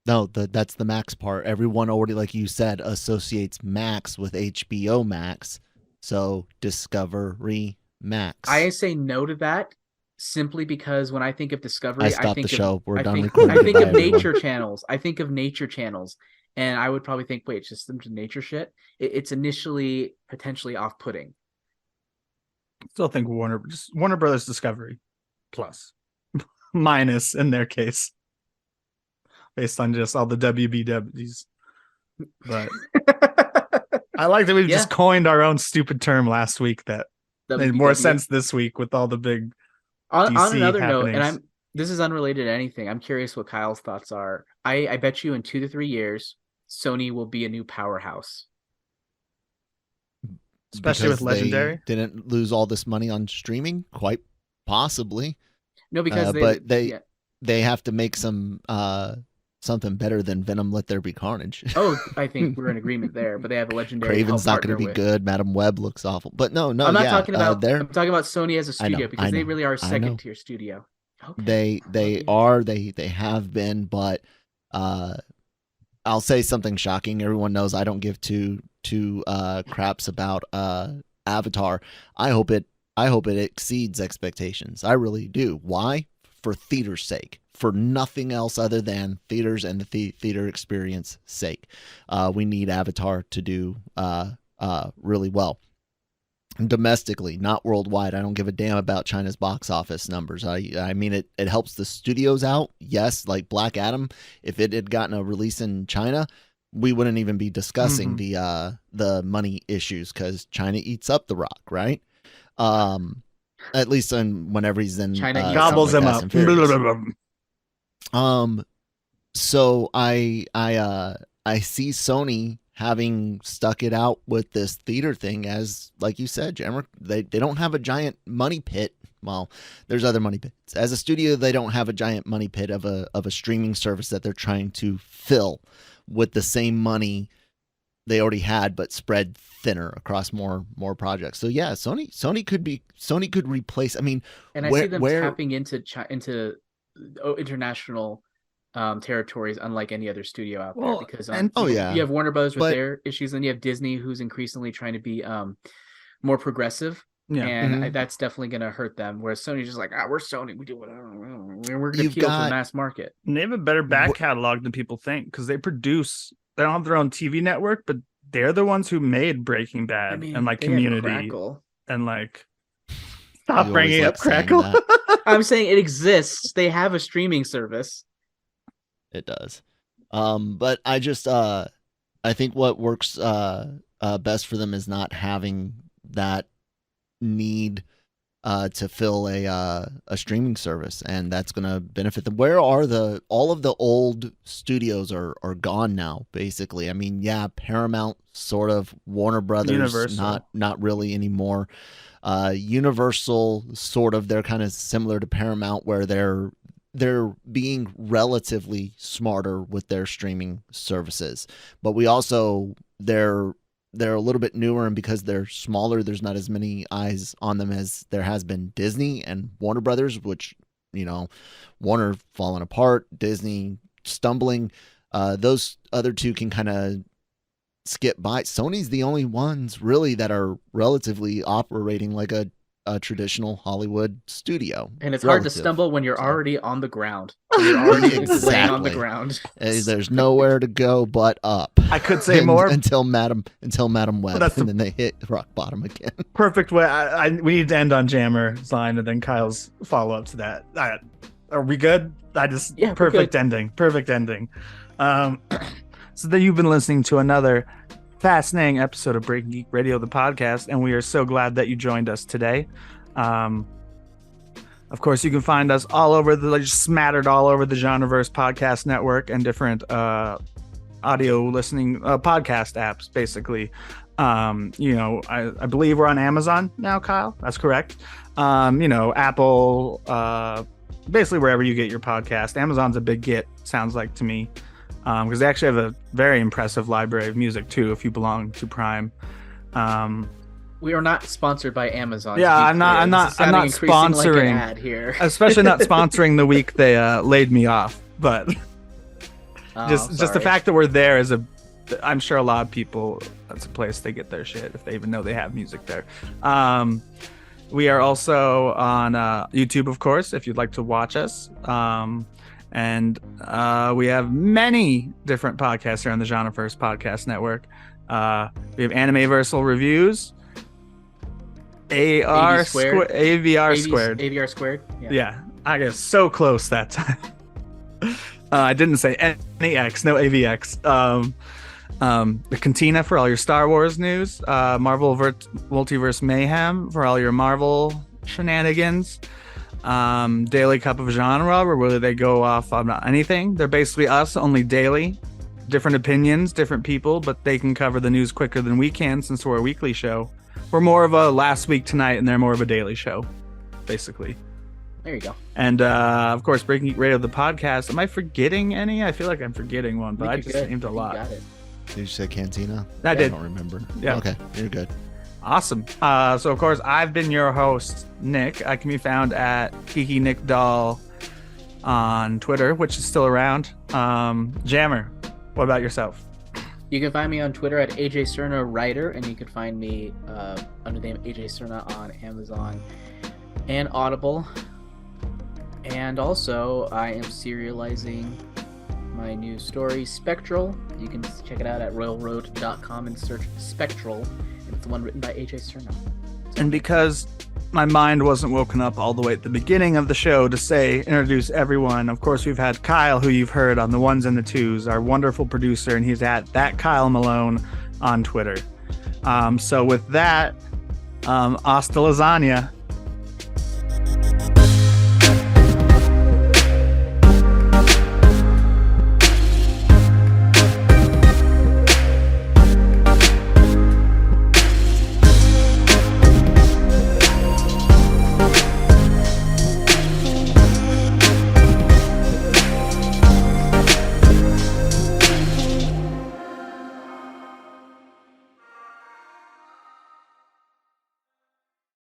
No, that's the Max part. Everyone already, like you said, associates Max with HBO Max. So Discovery Max. I say no to that simply because when I think of Discovery, I stopped think the show. We're I done think, recording. I think of Goodbye, everyone. nature channels. I think of nature channels. And I would probably think, wait, it's just some nature shit. It's initially potentially off-putting. Still think Warner Brothers Discovery Plus minus in their case, based on just all the WBWs. But I like that we've just coined our own stupid term last week that made more sense this week with all the big on DC another happenings. note, and this is unrelated to anything. I'm curious what Kyle's thoughts are. I bet you in 2 to 3 years, Sony will be a new powerhouse. Especially with Legendary. They didn't lose all this money on streaming, quite possibly. No, because they have to make some something better than Venom Let There Be Carnage. Oh, I think we're in agreement there. But they have a Legendary. Craven's not going to be good. Madam Web looks awful. But no. I'm not talking about. I'm talking about Sony as a studio because they really are a second tier studio. Okay. They are. They have been, but I'll say something shocking. Everyone knows I don't give two craps about Avatar. I hope it exceeds expectations. I really do. Why? For theater's sake. For nothing else other than theaters and the theater experience sake. We need Avatar to do really well. Domestically, not worldwide. I don't give a damn about China's box office numbers. I mean, it helps the studios out. Yes, like Black Adam, if it had gotten a release in China, we wouldn't even be discussing the money issues because China eats up The Rock, right? At least whenever he's in China gobbles him up. So I see Sony having stuck it out with this theater thing, as like you said, Jammer, they don't have a giant money pit. Well, there's other money pits. As a studio, they don't have a giant money pit of a streaming service that they're trying to fill with the same money they already had, but spread thinner across more projects. So yeah, Sony could replace. I mean, and I see them tapping into international territories, unlike any other studio out there. Because you have Warner Brothers with their issues, and you have Disney, who's increasingly trying to be more progressive. Yeah, and that's definitely going to hurt them. Whereas Sony's just like, we're Sony, we do whatever, we're going to appeal to the mass market. And they have a better back catalog than people think, because they don't have their own TV network, but they're the ones who made Breaking Bad and like Community and like stop bringing up Crackle. I'm saying it exists. They have a streaming service. It does. But I just I think what works best for them is not having that need to fill a streaming service, and that's going to benefit them. Where are all of the old studios are gone now, basically. I mean, yeah, Paramount sort of, Warner Brothers, Universal. not really anymore. Universal sort of, they're kind of similar to Paramount, where they're being relatively smarter with their streaming services, but they're a little bit newer, and because they're smaller, there's not as many eyes on them as there has been Disney and Warner Brothers, which, Warner falling apart, Disney stumbling. Those other two can kind of skip by. Sony's the only ones really that are relatively operating like a traditional Hollywood studio. And it's hard to stumble when you're already on the ground. You're already laying on the ground. There's nowhere to go but up. I could say more until Madam Web, and then they hit rock bottom again. Perfect way. We need to end on Jammer's line and then Kyle's follow up to that. Are we good? Perfect ending. Perfect ending. So that you've been listening to another fascinating episode of Breaking Geek Radio, the podcast, and we are so glad that you joined us today. Of course, you can find us all over smattered all over the Genreverse podcast network and different audio listening podcast apps, basically. I believe we're on Amazon now, Kyle. That's correct. Apple, basically wherever you get your podcast. Amazon's a big get, sounds like to me. Because they actually have a very impressive library of music too, if you belong to Prime. We are not sponsored by Amazon. Yeah, I'm not sponsoring, like an ad here. Especially not sponsoring the week they laid me off. But just the fact that we're there is I'm sure a lot of people, that's a place they get their shit if they even know they have music there. We are also on YouTube, of course, if you'd like to watch us. And we have many different podcasts here on the Genreverse Podcast Network. We have Animeversal Reviews, AVR Squared. Yeah, I got so close that time. I didn't say NEX, no AVX. The Cantina for all your Star Wars news. Marvel Multiverse Mayhem for all your Marvel shenanigans. Daily Cup of Genre, where really they go off on anything. They're basically us, only daily. Different opinions, different people, but they can cover the news quicker than we can since we're a weekly show. We're more of a last week tonight, and they're more of a daily show, basically. There you go. And of course, Breaking Geek Radio, the podcast. Am I forgetting any? I feel like I'm forgetting one, but I just named a lot. Got it. Did you say Cantina? I did. I don't remember. Yeah. Okay, you're good. Awesome. So of course, I've been your host, Nick. I can be found at Kiki Nick Doll on Twitter, which is still around. Jammer, what about yourself? You can find me on Twitter at AJ Cerna Writer, and you can find me under the name AJ Cerna on Amazon and Audible. And also, I am serializing my new story, Spectral. You can check it out at royalroad.com and search Spectral. It's the one written by AJ Cerna. And because my mind wasn't woken up all the way at the beginning of the show to introduce everyone, of course, we've had Kyle, who you've heard on the ones and the twos, our wonderful producer, and he's at that Kyle Malone on Twitter. So with that, hasta lasagna.